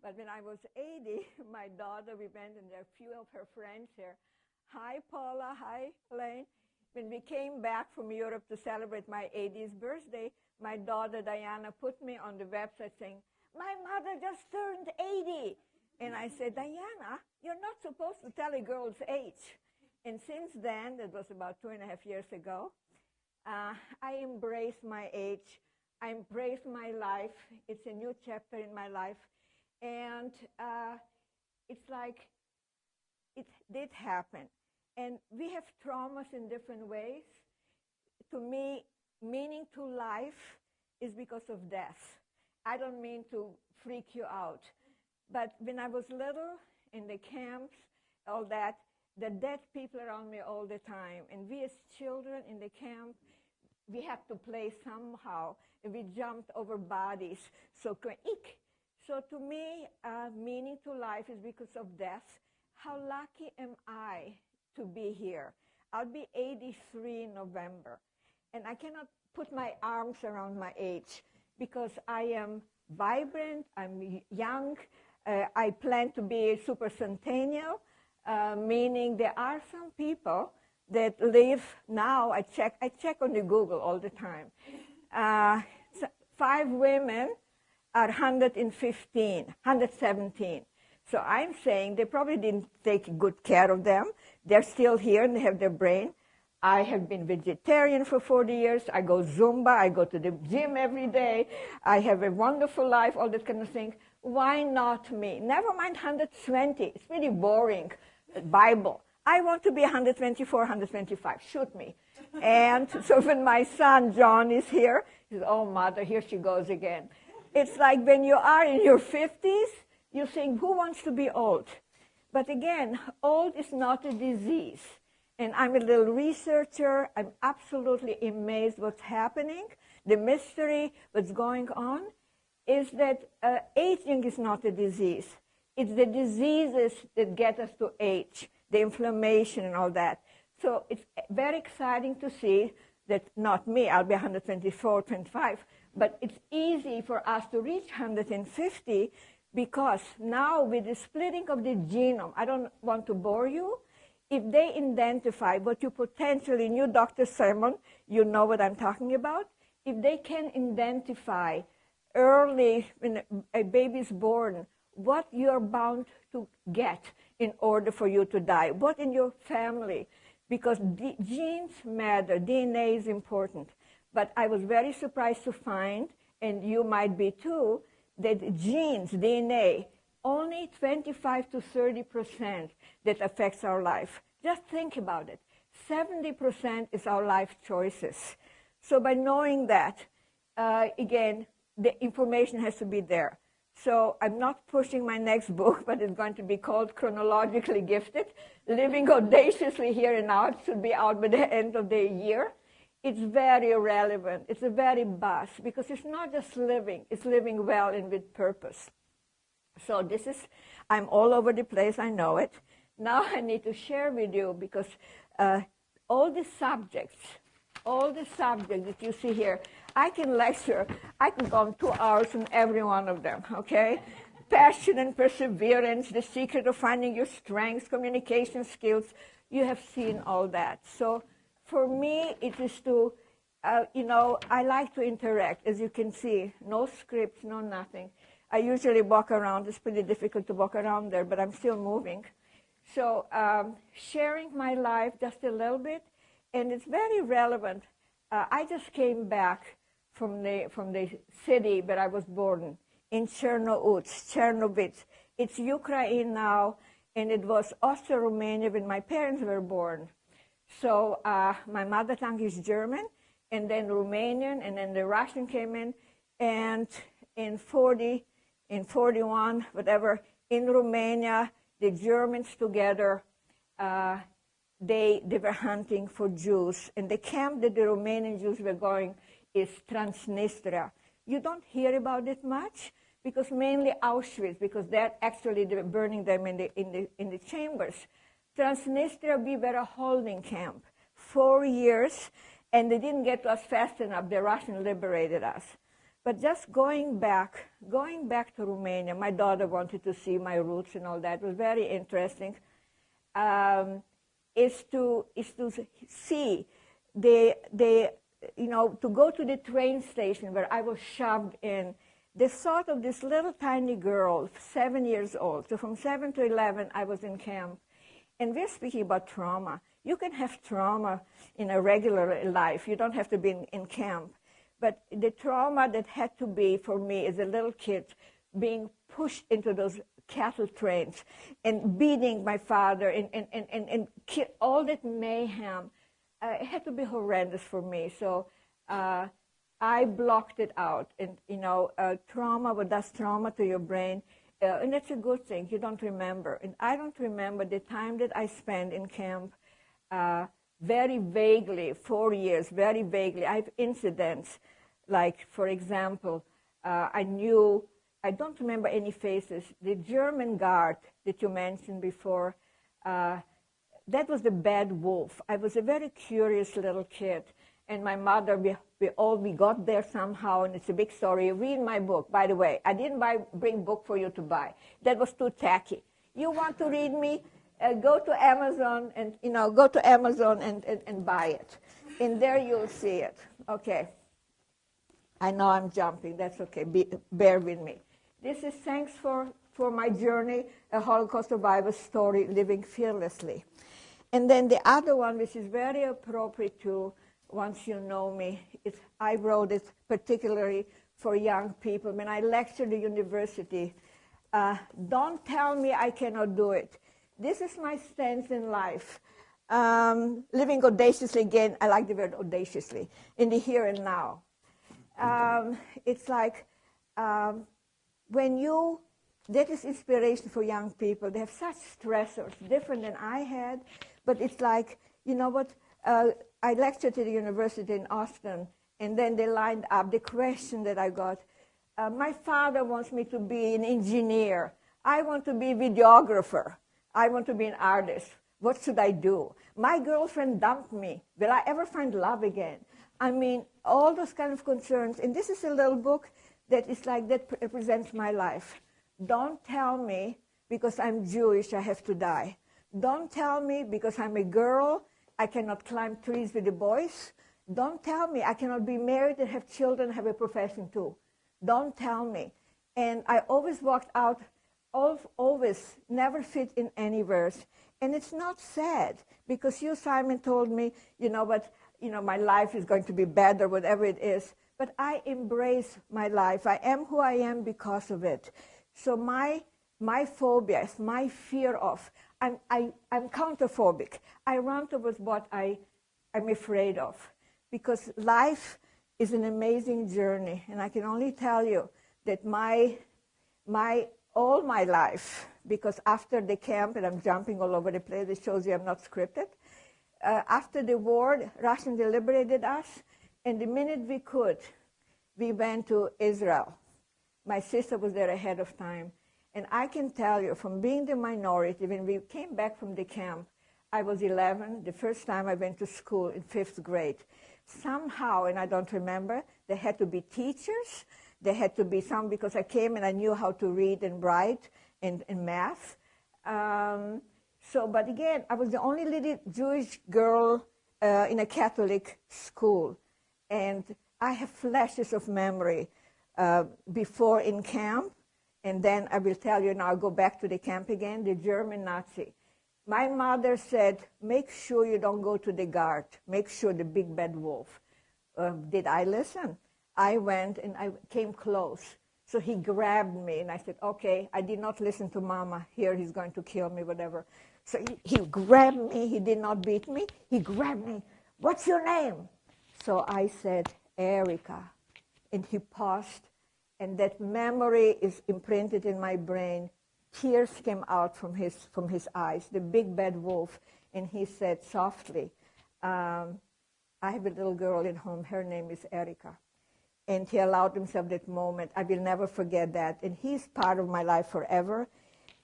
But when I was 80, my daughter, we went, and there are a few of her friends here. Hi, Paula. Hi, Elaine. When we came back from Europe to celebrate my 80th birthday, my daughter, Diana, put me on the website saying, my mother just turned 80. And I said, Diana, you're not supposed to tell a girl's age. And since then, that was about 2.5 years ago, I embrace my age. I embrace my life. It's a new chapter in my life. And it's like it did happen. And we have traumas in different ways. To me, meaning to life is because of death. I don't mean to freak you out. But when I was little, in the camps, all that, the dead people around me all the time. And we as children in the camp, we have to play somehow. And we jumped over bodies. So to me, meaning to life is because of death. How lucky am I to be here? I'll be 83 in November. And I cannot put my arms around my age because I am vibrant, I'm young. I plan to be super centennial, meaning there are some people that live now. I check on the Google all the time. 5 women are 117. So I'm saying they probably didn't take good care of them. They're still here and they have their brain. I have been vegetarian for 40 years. I go Zumba. I go to the gym every day. I have a wonderful life, all that kind of thing. Why not me? Never mind 120. It's really boring. Bible. I want to be 124, 125. Shoot me. And so when my son, John, is here, he says, oh, mother, here she goes again. It's like when you are in your 50s, you think, who wants to be old? But again, old is not a disease. And I'm a little researcher. I'm absolutely amazed what's happening. The mystery, what's going on, is that aging is not a disease. It's the diseases that get us to age, the inflammation and all that. So it's very exciting to see that not me, I'll be 124, 25, but it's easy for us to reach 150 because now with the splitting of the genome, I don't want to bore you, if they identify what you potentially knew, Dr. Simon, you know what I'm talking about, if they can identify early when a baby is born, what you're bound to get in order for you to die, what in your family, because genes matter, DNA is important. But I was very surprised to find, and you might be too, that genes, DNA, only 25 to 30% that affects our life. Just think about it. 70% is our life choices. So by knowing that, again, the information has to be there. So I'm not pushing my next book, but it's going to be called Chronologically Gifted, Living Audaciously Here and Now. It should be out by the end of the year. It's very relevant. It's a very buzz because it's not just living. It's living well and with purpose. So this is, I'm all over the place. I know it. Now I need to share with you because all the subjects that you see here, I can lecture. I can go on 2 hours on every one of them, okay? Passion and perseverance, the secret of finding your strengths, communication skills. You have seen all that. So for me, it is to, I like to interact. As you can see, no scripts, no nothing. I usually walk around. It's pretty difficult to walk around there, but I'm still moving. So sharing my life just a little bit, and it's very relevant. I just came back from the city where I was born, in Chernovitz. It's Ukraine now, and it was Austro-Romania when my parents were born. So my mother tongue is German, and then Romanian, and then the Russian came in, and in 41, whatever, in Romania, the Germans together, they were hunting for Jews. And the camp that the Romanian Jews were going is Transnistria. You don't hear about it much because mainly Auschwitz, because they're actually they were burning them in the chambers. Transnistria, we were a holding camp, 4 years, and they didn't get to us fast enough. The Russians liberated us. But just going back to Romania, my daughter wanted to see my roots and all that. It was very interesting. Is to see to go to the train station where I was shoved in. The thought of this little tiny girl, 7 years old. So from 7 to 11, I was in camp. And we're speaking about trauma. You can have trauma in a regular life. You don't have to be in camp. But the trauma that had to be for me as a little kid, being pushed into those cattle trains and beating my father and all that mayhem, it had to be horrendous for me. So I blocked it out. And, trauma, what does trauma to your brain? And that's a good thing. You don't remember. And I don't remember the time that I spent in camp very vaguely, 4 years, very vaguely. I have incidents, like, for example, I don't remember any faces. The German guard that you mentioned before, that was the bad wolf. I was a very curious little kid. And my mother, we got there somehow, and it's a big story. Read my book, by the way. I didn't bring book for you to buy. That was too tacky. You want to read me? Go to Amazon and buy it. And there you'll see it. Okay. I know I'm jumping. That's okay. Bear with me. This is thanks for my journey, a Holocaust survivor story, living fearlessly. And then the other one, which is very appropriate to once you know me, I wrote it particularly for young people. When I lectured at university, don't tell me I cannot do it. This is my stance in life. Living audaciously, again, I like the word audaciously, in the here and now. It's like that is inspiration for young people. They have such stressors, different than I had, but it's like, you know what, I lectured at the university in Austin, and then they lined up the question that I got. My father wants me to be an engineer. I want to be a videographer. I want to be an artist. What should I do? My girlfriend dumped me. Will I ever find love again? I mean, all those kind of concerns. And this is a little book that is like, that represents my life. Don't tell me because I'm Jewish I have to die. Don't tell me because I'm a girl I cannot climb trees with the boys. Don't tell me I cannot be married and have children, have a profession too. Don't tell me. And I always walked out, always, never fit in any verse. And it's not sad, because you, Simon, told me, my life is going to be bad or whatever it is. But I embrace my life. I am who I am because of it. So my phobias, my fear of, I'm counterphobic. I run towards what I'm afraid of, because life is an amazing journey, and I can only tell you that all my life, because after the camp, and I'm jumping all over the place, it shows you I'm not scripted. After the war, Russians liberated us, and the minute we could, we went to Israel. My sister was there ahead of time. And I can tell you, from being the minority, when we came back from the camp, I was 11, the first time I went to school in 5th grade. Somehow, and I don't remember, there had to be teachers, there had to be some, because I came and I knew how to read and write and math. But again, I was the only little Jewish girl in a Catholic school. And I have flashes of memory before in camp. And then I will tell you now, I'll go back to the camp again, the German Nazi. My mother said, make sure you don't go to the guard. Make sure, the big bad wolf. Did I listen? I went and I came close. So he grabbed me and I said, okay, I did not listen to Mama. Here he's going to kill me, whatever. So he grabbed me. He did not beat me. He grabbed me. What's your name? So I said, Erica. And he paused. And that memory is imprinted in my brain. Tears came out from his eyes, the big bad wolf. And he said softly, I have a little girl at home. Her name is Erica. And he allowed himself that moment. I will never forget that. And he's part of my life forever.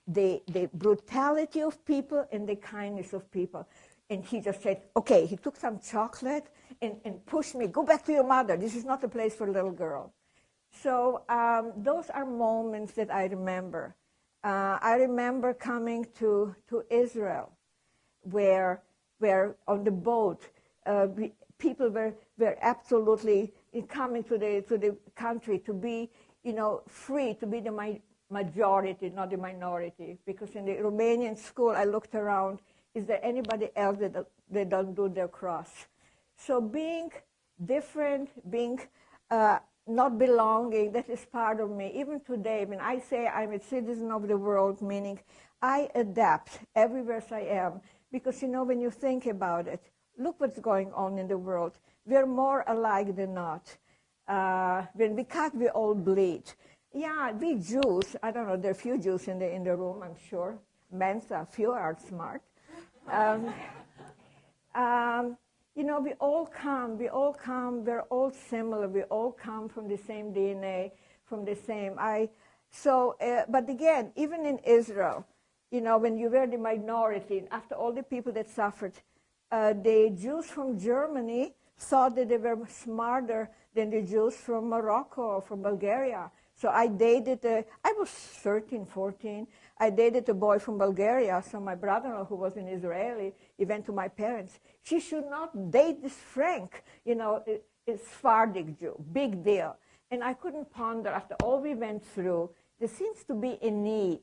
The brutality of people and the kindness of people. And he just said, okay, he took some chocolate and pushed me. Go back to your mother. This is not a place for a little girl. So those are moments that I remember. I remember coming to Israel, where on the boat, people were absolutely coming to the country to be, free, to be the majority, not the minority. Because in the Romanian school, I looked around, is there anybody else that they don't do their cross? So being different, being not belonging, that is part of me. Even today, when I say I'm a citizen of the world, meaning I adapt everywhere I am. Because, when you think about it, look what's going on in the world. We're more alike than not. When we cut, we all bleed. Yeah, we Jews, I don't know, there are a few Jews in the room, I'm sure. MENSA, few are smart. We all come, we're all similar, we all come from the same DNA, from the same, but again, even in Israel, when you were the minority, after all the people that suffered, the Jews from Germany thought that they were smarter than the Jews from Morocco or from Bulgaria. So I dated, I was 13, 14. I dated a boy from Bulgaria. So my brother-in-law, who was an Israeli, he went to my parents. She should not date this Frank, a Sephardic Jew, big deal. And I couldn't ponder, after all we went through, there seems to be a need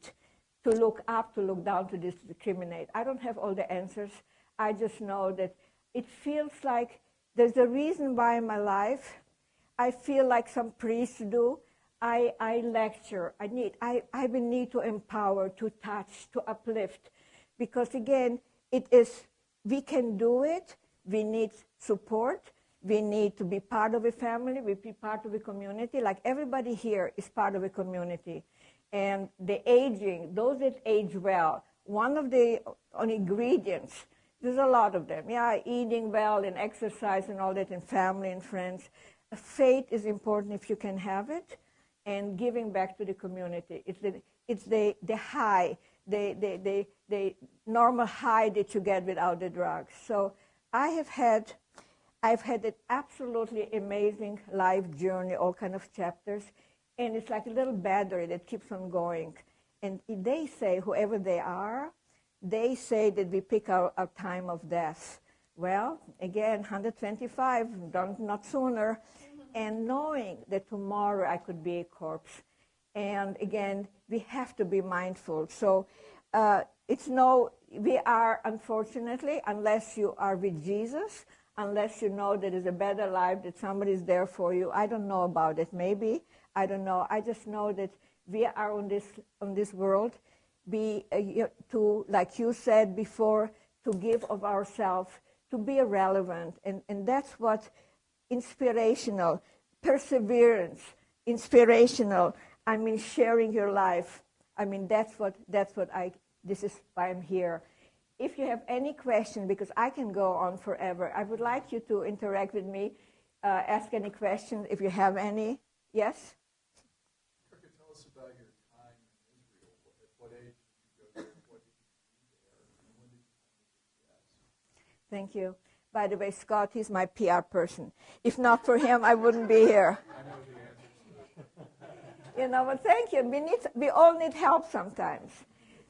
to look up, to look down, to discriminate. I don't have all the answers. I just know that it feels like there's a reason why in my life I feel like some priests do. I lecture. I have a need to empower, to touch, to uplift. Because again, we can do it. We need support. We need to be part of a family. We be part of a community. Like everybody here is part of a community. And the aging, those that age well, one of the ingredients, there's a lot of them. Yeah, eating well and exercise and all that, and family and friends. Faith is important if you can have it, and giving back to the community. It's the high, the normal high that you get without the drugs. So I've had an absolutely amazing life journey, all kind of chapters, and it's like a little battery that keeps on going. And they say, whoever they are, they say that we pick our time of death. Well, again, 125, not sooner. And knowing that tomorrow I could be a corpse. And again, we have to be mindful. So we are, unfortunately, unless you are with Jesus, unless you know there is a better life, that somebody is there for you. I don't know about it. Maybe, I don't know. I just know that we are on this world, to, like you said before, to give of ourselves, to be relevant. And that's what inspirational, perseverance, inspirational. I mean, sharing your life. I mean, this is why I'm here. If you have any question, because I can go on forever, I would like you to interact with me, ask any questions if you have any. Yes? Tell us about your time in Israel. At what age did you go there? What did you do there? And when did you come to the U.S.? Thank you. By the way, Scott, he's my PR person. If not for him, I wouldn't be here. I know the answers. But thank you. We all need help sometimes.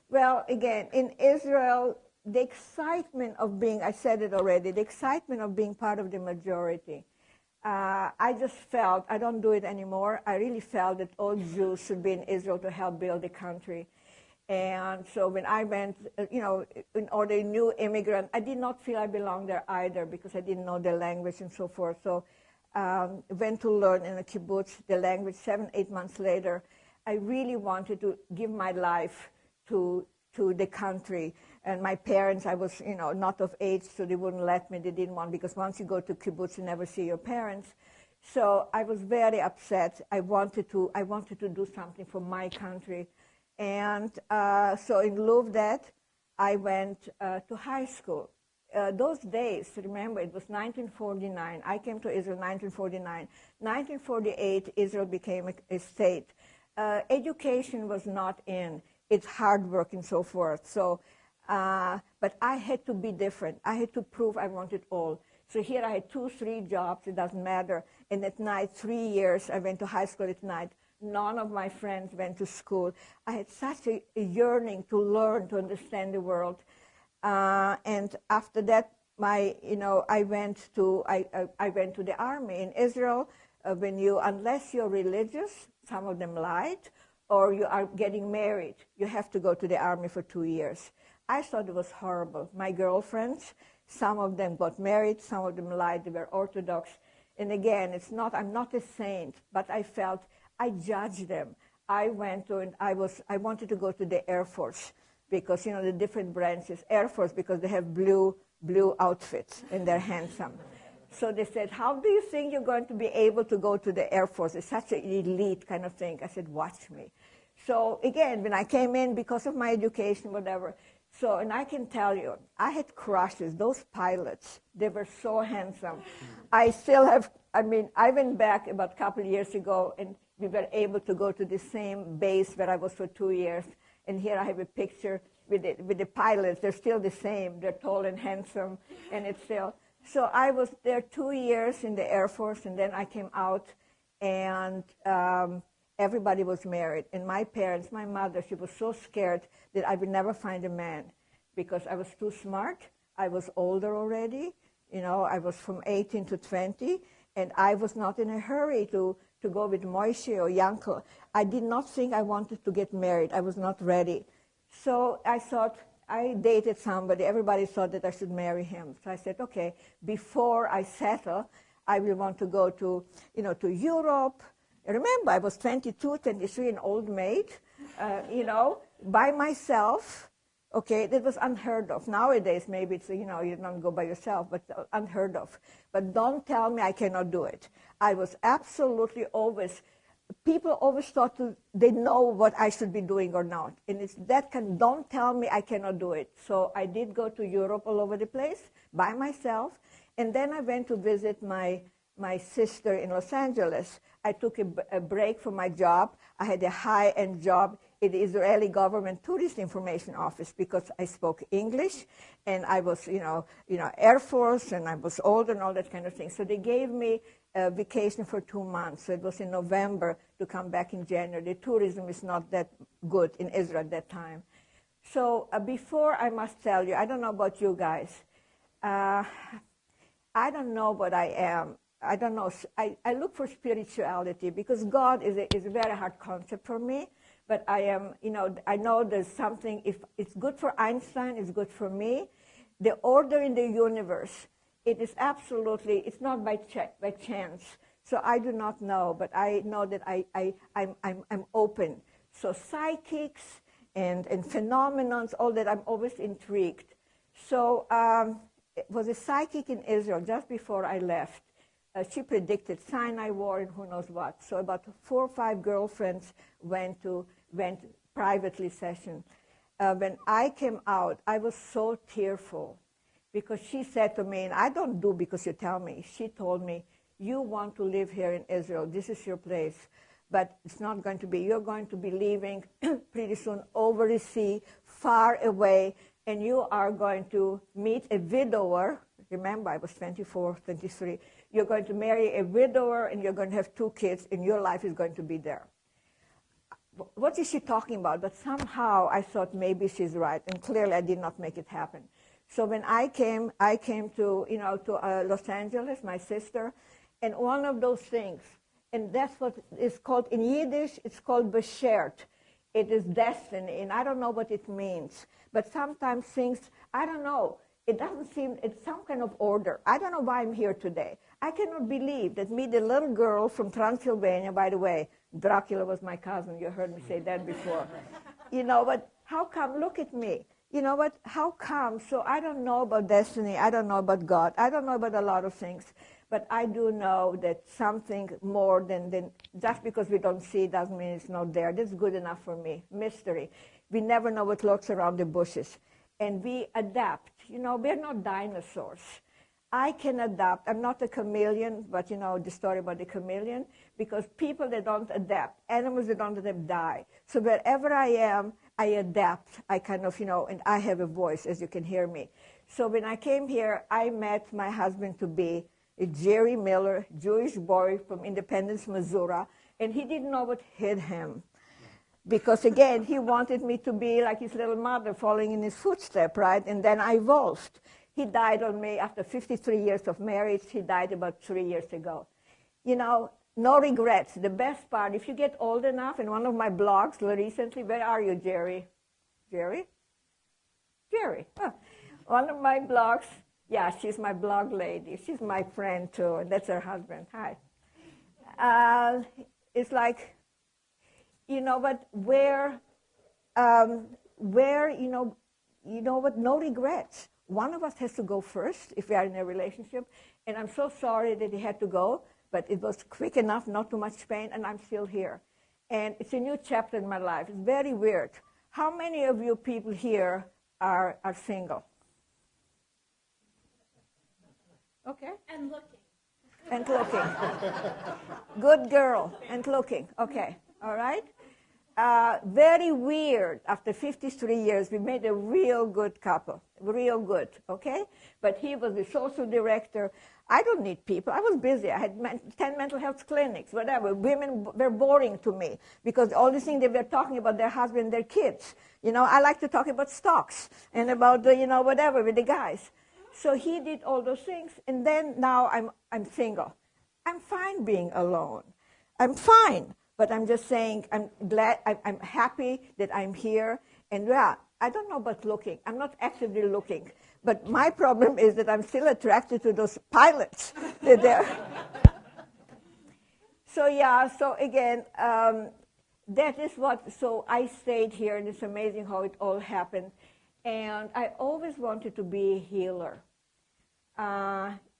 Well, again, in Israel, the excitement of being, I said it already, the excitement of being part of the majority. I just felt, I don't do it anymore, I really felt that all Jews should be in Israel to help build the country. And so when I went, or the new immigrant, I did not feel I belonged there either because I didn't know the language and so forth. So went to learn in a kibbutz the language 7-8 months later. I really wanted to give my life to the country. And my parents, I was, not of age, so they wouldn't let me. They didn't want, because once you go to kibbutz, you never see your parents. So I was very upset. I wanted to do something for my country. And so in lieu of that, I went to high school. Those days, remember, it was 1949. I came to Israel in 1949. 1948, Israel became a state. Education was not in. It's hard work and so forth. So, but I had to be different. I had to prove I wanted all. So here I had 2, 3 jobs, it doesn't matter. And at night, 3 years, I went to high school at night. None of my friends went to school. I had such a yearning to learn, to understand the world. And after that, I went to the army in Israel. Unless you're religious, some of them lied, or you are getting married, you have to go to the army for 2 years. I thought it was horrible. My girlfriends, some of them got married, some of them lied, they were Orthodox. And again, I'm not a saint, but I felt I judged them. I wanted to go to the Air Force because, the different branches. Air Force because they have blue outfits and they're handsome. So they said, how do you think you're going to be able to go to the Air Force? It's such an elite kind of thing. I said, watch me. So again, when I came in, because of my education, whatever, and I can tell you, I had crushes. Those pilots, they were so handsome. I still have, I went back about a couple of years ago, and we were able to go to the same base where I was for 2 years. And here I have a picture with the pilots. They're still the same. They're tall and handsome, and it's still. So I was there 2 years in the Air Force, and then I came out, and everybody was married. And my parents, my mother, she was so scared that I would never find a man because I was too smart. I was older already. I was from 18 to 20, and I was not in a hurry to go with Moishe or Yanko. I did not think I wanted to get married. I was not ready. So I thought, I dated somebody. Everybody thought that I should marry him. So I said, okay, before I settle, I will want to go to Europe. Remember, I was 22, 23, an old maid, by myself. Okay, that was unheard of. Nowadays, maybe it's, you don't go by yourself, but unheard of. But don't tell me I cannot do it. I was absolutely people always thought they know what I should be doing or not. And don't tell me I cannot do it. So I did go to Europe all over the place by myself. And then I went to visit my sister in Los Angeles. I took a break from my job. I had a high-end job in the Israeli government tourist information office because I spoke English and I was, Air Force and I was older and all that kind of thing. So they gave me a vacation for 2 months. So it was in November to come back in January. The tourism is not that good in Israel at that time. So before, I must tell you, I don't know about you guys. I don't know what I am. I don't know. I look for spirituality because God is a very hard concept for me. But I am, I know there's something, if it's good for Einstein, it's good for me. The order in the universe, it is absolutely, it's not by chance. So I do not know, but I know that I'm open. So psychics and phenomenons, all that, I'm always intrigued. So it was a psychic in Israel just before I left. She predicted Sinai War and who knows what. So about 4 or 5 girlfriends went privately session. When I came out, I was so tearful because she said to me, and I don't do because you tell me, she told me, you want to live here in Israel. This is your place. But it's not going to be. You're going to be leaving pretty soon over the sea, far away, and you are going to meet a widower. Remember, I was 24, 23. You're going to marry a widower, and you're going to have 2 kids, and your life is going to be there. What is she talking about? But somehow I thought maybe she's right, and clearly I did not make it happen. So when I came to Los Angeles, my sister, and one of those things, and that's what is called in Yiddish. It's called beshert. It is destiny, and I don't know what it means. But sometimes things, I don't know. It doesn't seem, it's some kind of order. I don't know why I'm here today. I cannot believe that me, the little girl from Transylvania, by the way, Dracula was my cousin. You heard me say that before. But how come, look at me. How come? So I don't know about destiny. I don't know about God. I don't know about a lot of things. But I do know that something more than just because we don't see it doesn't mean it's not there. That's good enough for me. Mystery. We never know what lurks around the bushes. And we adapt. We're not dinosaurs. I can adapt. I'm not a chameleon, but you know the story about the chameleon, because people that don't adapt, animals that don't adapt die. So wherever I am, I adapt. I kind of, you know, and I have a voice, as you can hear me. So when I came here, I met my husband to be, Jerry Miller, Jewish boy from Independence, Missouri, and he didn't know what hit him. Because again, he wanted me to be like his little mother, following in his footsteps, right? And then I evolved. He died on me after 53 years of marriage. He died about 3 years ago. You know, no regrets. The best part, if you get old enough, in one of my blogs recently, where are you, Jerry? Jerry? Jerry. Huh. One of my blogs, yeah, she's my blog lady. She's my friend too, and that's her husband. Hi. It's like, you know, but where, you know what, no regrets. One of us has to go first if we are in a relationship, and I'm so sorry that he had to go, but it was quick enough, not too much pain, and I'm still here. And it's a new chapter in my life. It's very weird. How many of you people here are single? Okay. And looking. And looking. Good girl. And looking. Okay. All right. Very weird. After 53 years, we made a real good couple. Real good. Okay. But he was the social director. I don't need people. I was busy. I had 10 mental health clinics, whatever. Women were boring to me because all the things they were talking about their husband and their kids. You know, I like to talk about stocks and about, you know, whatever with the guys. So he did all those things, and then now I'm single. I'm fine being alone. I'm fine, but I'm just saying I'm glad, I'm happy that I'm here. And yeah, I don't know about looking. I'm not actively looking, but my problem is that I'm still attracted to those pilots. So yeah, so again, that is what. So I stayed here, and it's amazing how it all happened. And I always wanted to be a healer.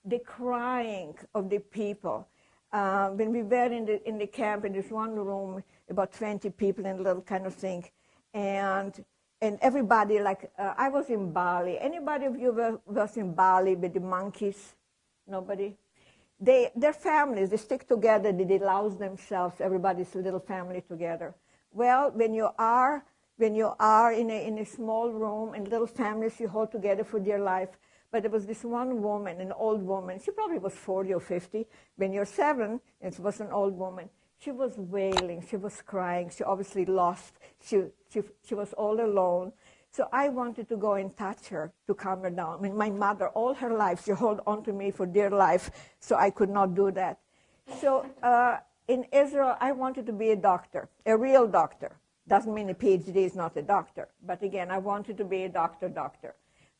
The crying of the people. When we were in the camp, in this one room, about 20 people in a little kind of thing, and everybody, like, I was in Bali. Anybody of you was in Bali with the monkeys? Nobody? Their families, they stick together, they louse themselves, everybody's a little family together. Well, when you are in a small room and little families, you hold together for dear life. But there was this one woman, an old woman. She probably was 40 or 50. When you're 7, it was an old woman. She was wailing. She was crying. She obviously lost. She was all alone. So I wanted to go and touch her to calm her down. I mean, my mother, all her life, she held on to me for dear life, so I could not do that. So in Israel, I wanted to be a doctor, a real doctor. Doesn't mean a PhD is not a doctor. But again, I wanted to be a doctor.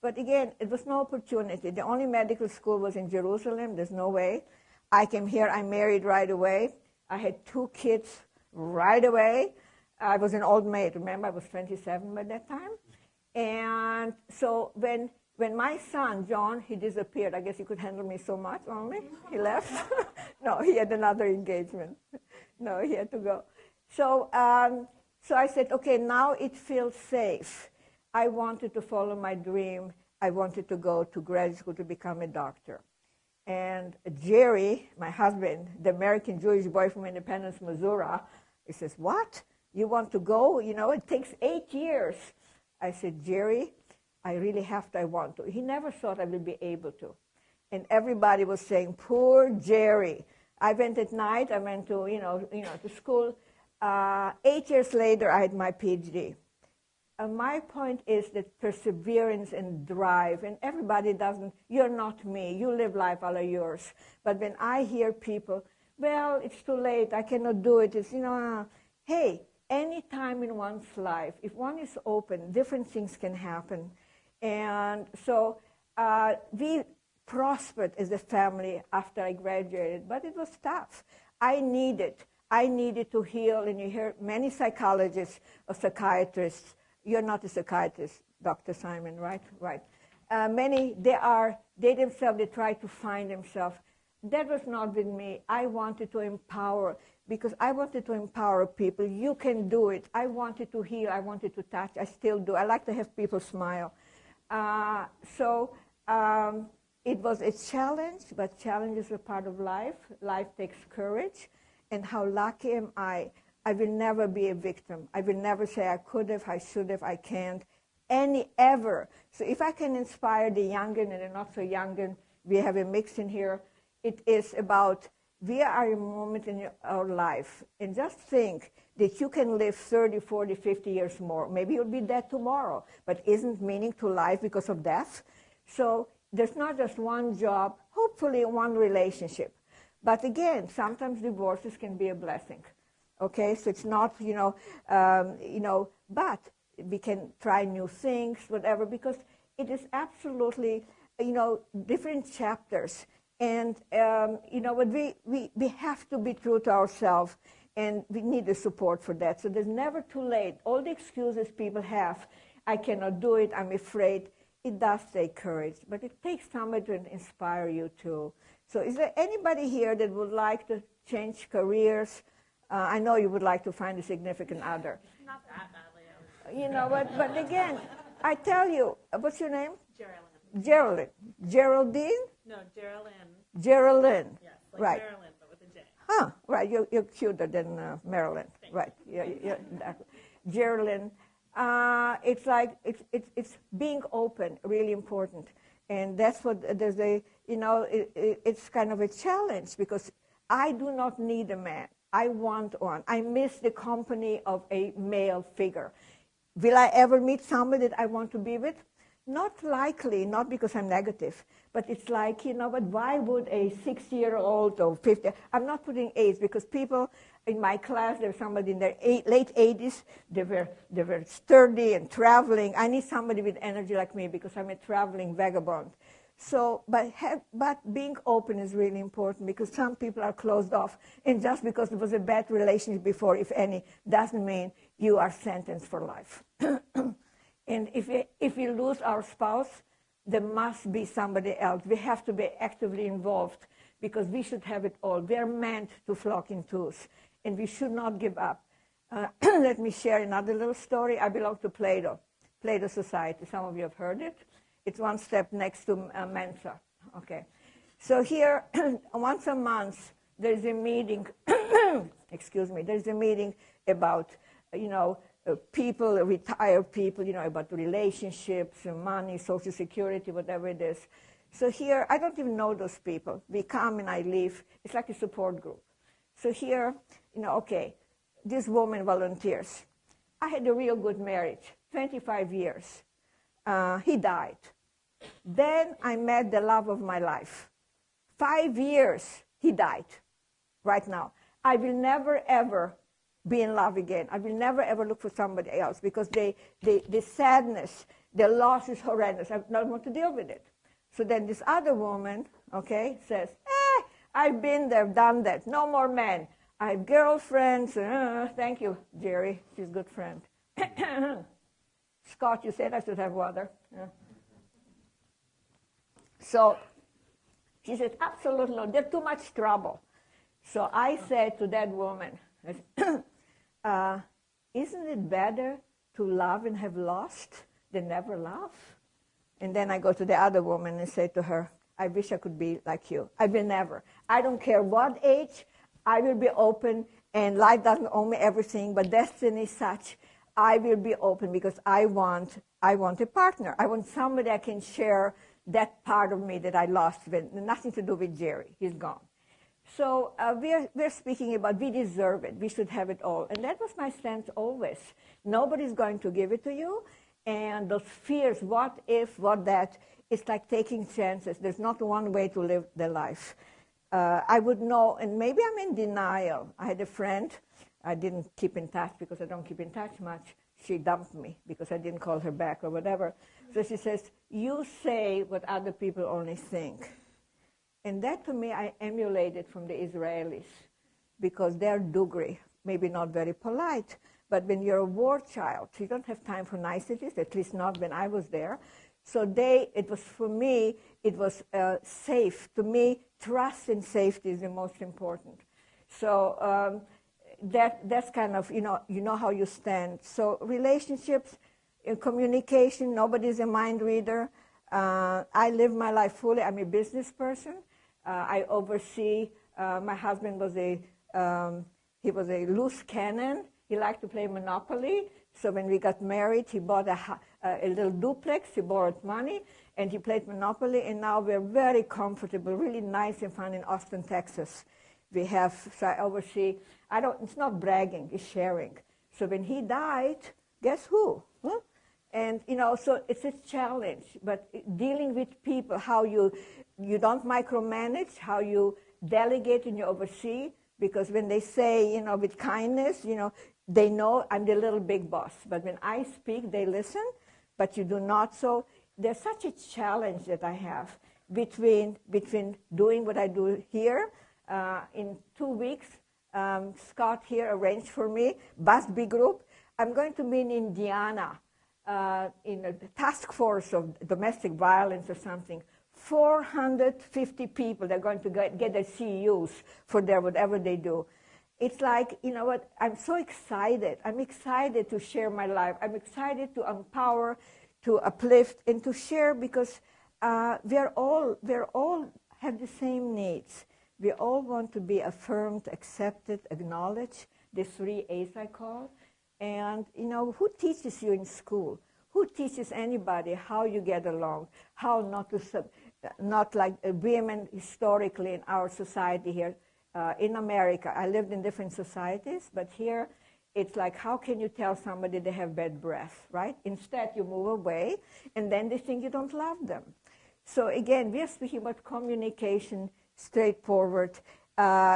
But again, it was no opportunity. The only medical school was in Jerusalem. There's no way. I came here. I married right away. I had 2 kids right away. I was an old maid. Remember, I was 27 by that time. And so when my son, John, he disappeared. I guess he could handle me so much only. He left. No, he had another engagement. No, he had to go. So I said, okay, now it feels safe. I wanted to follow my dream. I wanted to go to grad school to become a doctor. And Jerry, my husband, the American Jewish boy from Independence, Missouri, he says, what? You want to go? You know, it takes 8 years. I said, Jerry, I really have to, I want to. He never thought I would be able to. And everybody was saying, poor Jerry. I went at night, I went to, to school. 8 years later, I had my PhD. My point is that perseverance and drive, and everybody doesn't, you're not me, you live life all of yours. But when I hear people, well, it's too late, I cannot do it, it's, hey, any time in one's life, if one is open, different things can happen. And so we prospered as a family after I graduated, but it was tough. I needed to heal, and you hear many psychologists or psychiatrists. You're not a psychiatrist, Dr. Simon, right? Right. Many, they themselves, they try to find themselves. That was not with me. I wanted to empower, because I wanted to empower people. You can do it. I wanted to heal. I wanted to touch. I still do. I like to have people smile. It was a challenge, but challenges are part of life. Life takes courage. And how lucky am I? I will never be a victim. I will never say I could have, I should have, I can't, ever. So if I can inspire the young and the not so young, we have a mix in here. It is about we are a moment in our life. And just think that you can live 30, 40, 50 years more. Maybe you'll be dead tomorrow, but isn't meaning to life because of death? So there's not just one job, hopefully one relationship. But again, sometimes divorces can be a blessing. Okay, so it's not, but we can try new things, whatever, because it is absolutely, different chapters. And, but we have to be true to ourselves, and we need the support for that. So there's never too late. All the excuses people have, I cannot do it, I'm afraid, it does take courage, but it takes somebody to inspire you too. So is there anybody here that would like to change careers? I know you would like to find a significant other. Not that badly. But again, I tell you, what's your name? Geraldine. Geraldine. Geraldine? No, Geraldine. Geraldine. Yes, like right. Marilyn, but with a J. Huh, right. You're cuter than Marilyn. Thanks. Right. Yeah, exactly. Geraldine. It's like it's being open, really important, and that's what there's a it's kind of a challenge because I do not need a man. I want one. I miss the company of a male figure. Will I ever meet somebody that I want to be with? Not likely, not because I'm negative, but it's like, but why would a 6-year-old or 50, I'm not putting age because people in my class, there's somebody in their late 80s, they were sturdy and traveling. I need somebody with energy like me because I'm a traveling vagabond. So, but being open is really important because some people are closed off. And just because there was a bad relationship before, if any, doesn't mean you are sentenced for life. And if we lose our spouse, there must be somebody else. We have to be actively involved because we should have it all. We are meant to flock in twos, and we should not give up. Let me share another little story. I belong to Plato Society. Some of you have heard it. It's one step next to MENSA. Okay. So here, once a month, there's a meeting, excuse me, there's a meeting about, people, retired people, about relationships, money, Social Security, whatever it is. So here, I don't even know those people. We come and I leave. It's like a support group. So here, okay, this woman volunteers. I had a real good marriage, 25 years. He died. Then I met the love of my life. 5 years, he died. Right now. I will never, ever be in love again. I will never, ever look for somebody else because the sadness, the loss is horrendous. I don't want to deal with it. So then this other woman, okay, says, I've been there, done that. No more men. I have girlfriends. Thank you, Jerry. She's a good friend. Scott, you said I should have water. So she said, absolutely no, there's too much trouble. So I said to that woman, isn't it better to love and have lost than never love? And then I go to the other woman and say to her, I wish I could be like you. I will never. I don't care what age, I will be open, and life doesn't owe me everything, but destiny is such, I will be open because I want a partner. I want somebody I can share that part of me that I lost with. Nothing to do with Jerry. He's gone. So we're speaking about we deserve it. We should have it all. And that was my stance always. Nobody's going to give it to you. And those fears, what if, what that, it's like taking chances. There's not one way to live the life. I would know, and maybe I'm in denial. I had a friend. I didn't keep in touch because I don't keep in touch much. She dumped me because I didn't call her back or whatever. So she says, you say what other people only think. And that, to me, I emulated from the Israelis because they're dugri, maybe not very polite, but when you're a war child, you don't have time for niceties, at least not when I was there. So it was, for me, it was safe. To me, trust and safety is the most important. So that's kind of, you know how you stand. So relationships, communication, nobody's a mind reader. I live my life fully. I'm a business person. I oversee. My husband was he was a loose cannon. He liked to play Monopoly. So when we got married, he bought a little duplex. He borrowed money, and he played Monopoly. And now we're very comfortable, really nice and fun in Austin, Texas. We have, so I oversee. It's not bragging, it's sharing. So when he died, guess who? Huh? And, so it's a challenge. But dealing with people, how you don't micromanage, how you delegate and you oversee. Because when they say, with kindness, they know I'm the little big boss. But when I speak, they listen, but you do not. So there's such a challenge that I have between doing what I do here. In 2 weeks, Scott here arranged for me, BUSB group. I'm going to be in Indiana in a task force of domestic violence or something. 450 people, they're going to get their CEUs for their whatever they do. It's like, what, I'm so excited. I'm excited to share my life. I'm excited to empower, to uplift, and to share because we're all have the same needs. We all want to be affirmed, accepted, acknowledged, the 3 A's I call. And, who teaches you in school? Who teaches anybody how you get along, how not like women historically in our society here in America. I lived in different societies, but here it's like, how can you tell somebody they have bad breath, right? Instead, you move away, and then they think you don't love them. So again, we are speaking about communication, straightforward,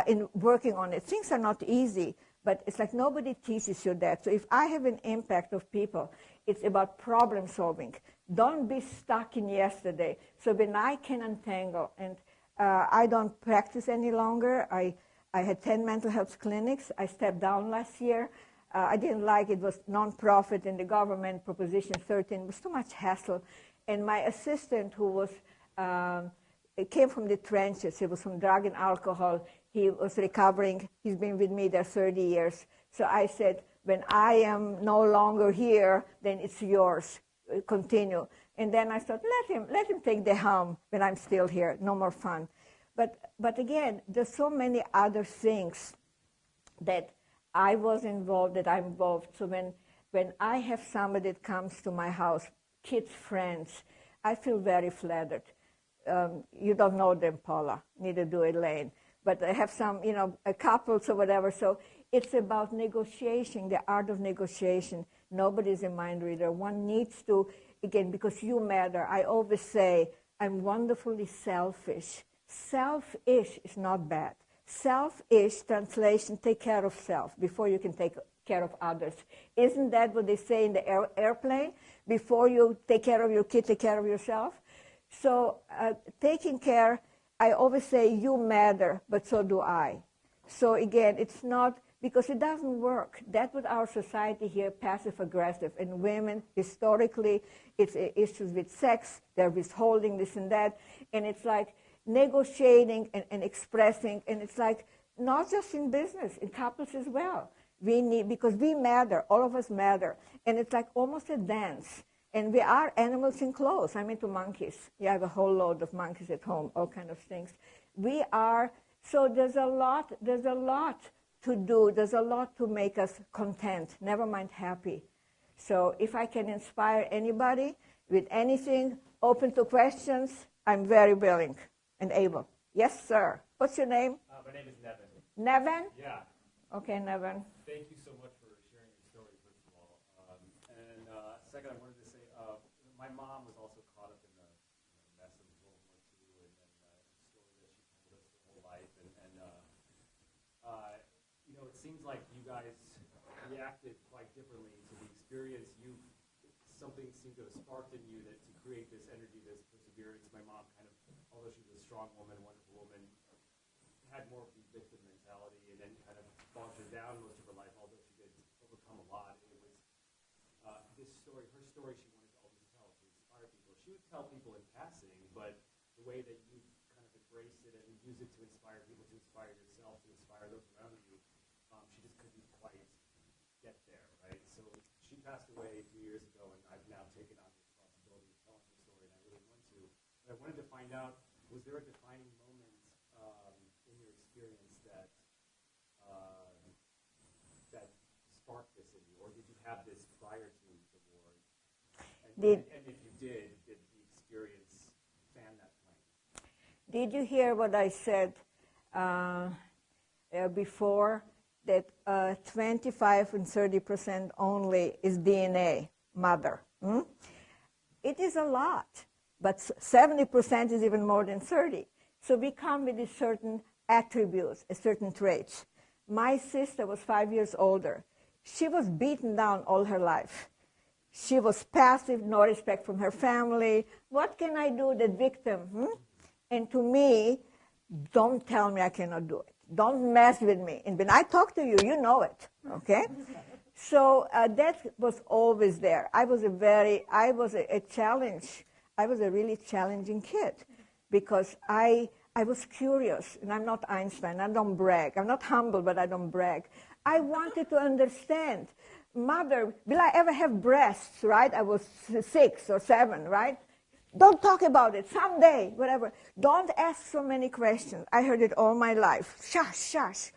in working on it. Things are not easy, but it's like nobody teaches you that. So if I have an impact of people, it's about problem solving. Don't be stuck in yesterday. So when I can untangle, and I don't practice any longer. I had 10 mental health clinics. I stepped down last year. I didn't like it. Was nonprofit and the government Proposition 13. It was too much hassle. And my assistant, who was came from the trenches. He was from drug and alcohol. He was recovering. He's been with me there 30 years. So I said, when I am no longer here, then it's yours. Continue. And then I thought, let him take the helm when I'm still here. No more fun. But again, there's so many other things that I was involved, that I'm involved. So when I have somebody that comes to my house, kids, friends, I feel very flattered. You don't know them, Paula, neither do Elaine. But I have some, a couples or whatever. So it's about negotiation, the art of negotiation. Nobody's a mind reader. One needs to, again, because you matter. I always say, I'm wonderfully selfish. Selfish is not bad. Selfish, translation, take care of self before you can take care of others. Isn't that what they say in the airplane? Before you take care of your kid, take care of yourself. So taking care, I always say, you matter, but so do I. So again, it's not, because it doesn't work. That's what our society here, passive-aggressive. And women, historically, it's issues with sex, they're withholding this and that. And it's like negotiating and expressing. And it's like not just in business, in couples as well. We need, because we matter, all of us matter. And it's like almost a dance. And we are animals in clothes. I'm into monkeys. You have a whole load of monkeys at home, all kind of things. We are, so there's a lot to do. There's a lot to make us content, never mind happy. So if I can inspire anybody with anything, open to questions, I'm very willing and able. Yes, sir. What's your name? My name is Nevin. Nevin? Yeah. Okay, Nevin. Thank you so much for sharing your story, first of all. And second, I wanted to say, my mom was also caught up in the mess of World War II, and then the story that she told us the whole life. And it seems like you guys reacted quite differently to the experience. Something seemed to have sparked in you that to create this energy, this perseverance. My mom kind of, although she was a strong woman, wonderful woman, had more of the victim mentality, and then kind of faltered down most of her life, although she did overcome a lot. It was this story, her story, she wanted to always tell to inspire people. She would tell people in passing, but the way that you kind of embraced it and used it to inspire people, to inspire yourself, to inspire those around you, she just couldn't quite get there, right? So she passed away a few years ago, and I've now taken on the responsibility of telling her story, and I really want to. out, was there a defining moment in your experience that that sparked this in you, or did you have this prior to the war? And if you did the experience fan that flame? Did you hear what I said before, that 25 and 30% only is DNA, mother? It is a lot, but 70% is even more than 30. So we come with these certain attributes, certain traits. My sister was 5 years older. She was beaten down all her life. She was passive, no respect from her family. What can I do, the victim? And to me, don't tell me I cannot do it. Don't mess with me. And when I talk to you, you know it, okay? So that was always there. I was a challenge. I was a really challenging kid because I was curious, and I'm not Einstein. I don't brag. I'm not humble, but I don't brag. I wanted to understand. Mother, will I ever have breasts, right? I was 6 or 7, right? Don't talk about it. Someday, whatever. Don't ask so many questions. I heard it all my life. Shush, shush.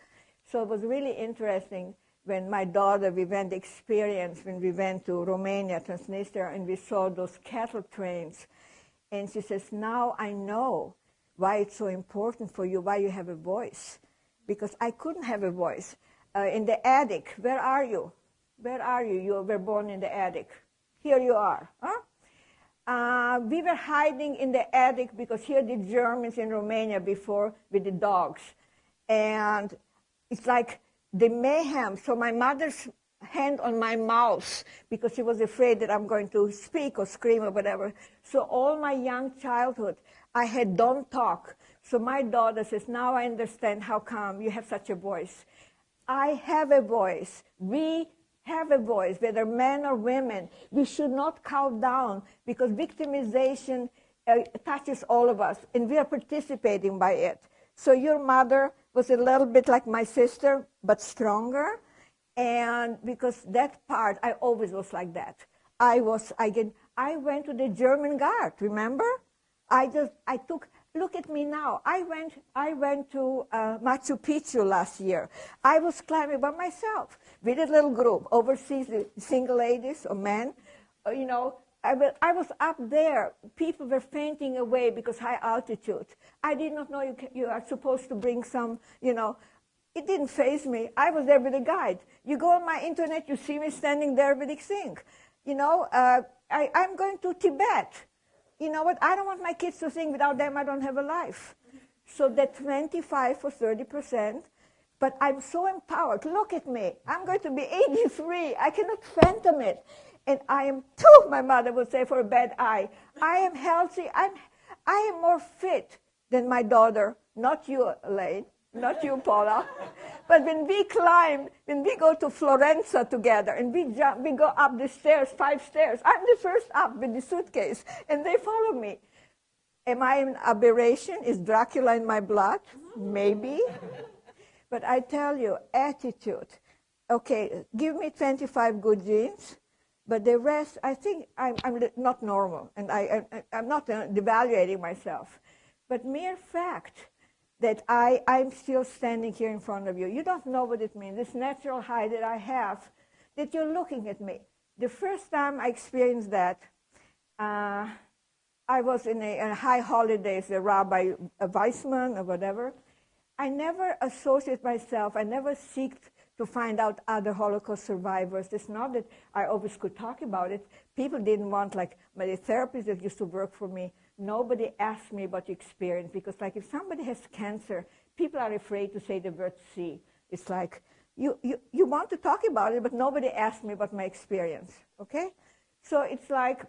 So it was really interesting when my daughter, we went experience, when we went to Romania, Transnistria, and we saw those cattle trains. And she says, now I know why it's so important for you, why you have a voice. Because I couldn't have a voice. In the attic, where are you? Where are you? You were born in the attic. Here you are. Huh? We were hiding in the attic because here the Germans in Romania before with the dogs. And it's like the mayhem. So my mother's hand on my mouth because she was afraid that I'm going to speak or scream or whatever. So all my young childhood, I had don't talk. So my daughter says, now I understand how come you have such a voice. I have a voice. We have a voice, whether men or women. We should not cow down because victimization touches all of us, and we are participating by it. So your mother was a little bit like my sister, but stronger, and because that part, I always was like that. I went to the German Guard, remember? Look at me now. I went to Machu Picchu last year. I was climbing by myself with a little group, overseas single ladies or men. I was up there. People were fainting away because high altitude. I did not know you are supposed to bring some, It didn't faze me. I was there with a guide. You go on my internet, you see me standing there with a thing. I'm going to Tibet. You know what? I don't want my kids to think without them I don't have a life. So that 25 or 30%, but I'm so empowered. Look at me. I'm going to be 83. I cannot phantom it. And I am, my mother would say, for a bad eye. I am healthy. I am more fit than my daughter. Not you, Elaine. Not you, Paula. But when we go to Florence together, and we go up the stairs, 5 stairs, I'm the first up with the suitcase, and they follow me. Am I an aberration? Is Dracula in my blood? Maybe. But I tell you, attitude. Okay, give me 25 good genes, but the rest, I think I'm not normal, and I'm not devaluating myself. But mere fact that I'm still standing here in front of you. You don't know what it means, this natural high that I have, that you're looking at me. The first time I experienced that, I was in a high holidays, a Rabbi Weissman or whatever. I never associate myself, I never seeked to find out other Holocaust survivors. It's not that I always could talk about it. People didn't want, like my therapist that used to work for me, nobody asked me about the experience because, like, if somebody has cancer, people are afraid to say the word C. It's like, you want to talk about it, but nobody asked me about my experience, okay? So it's like,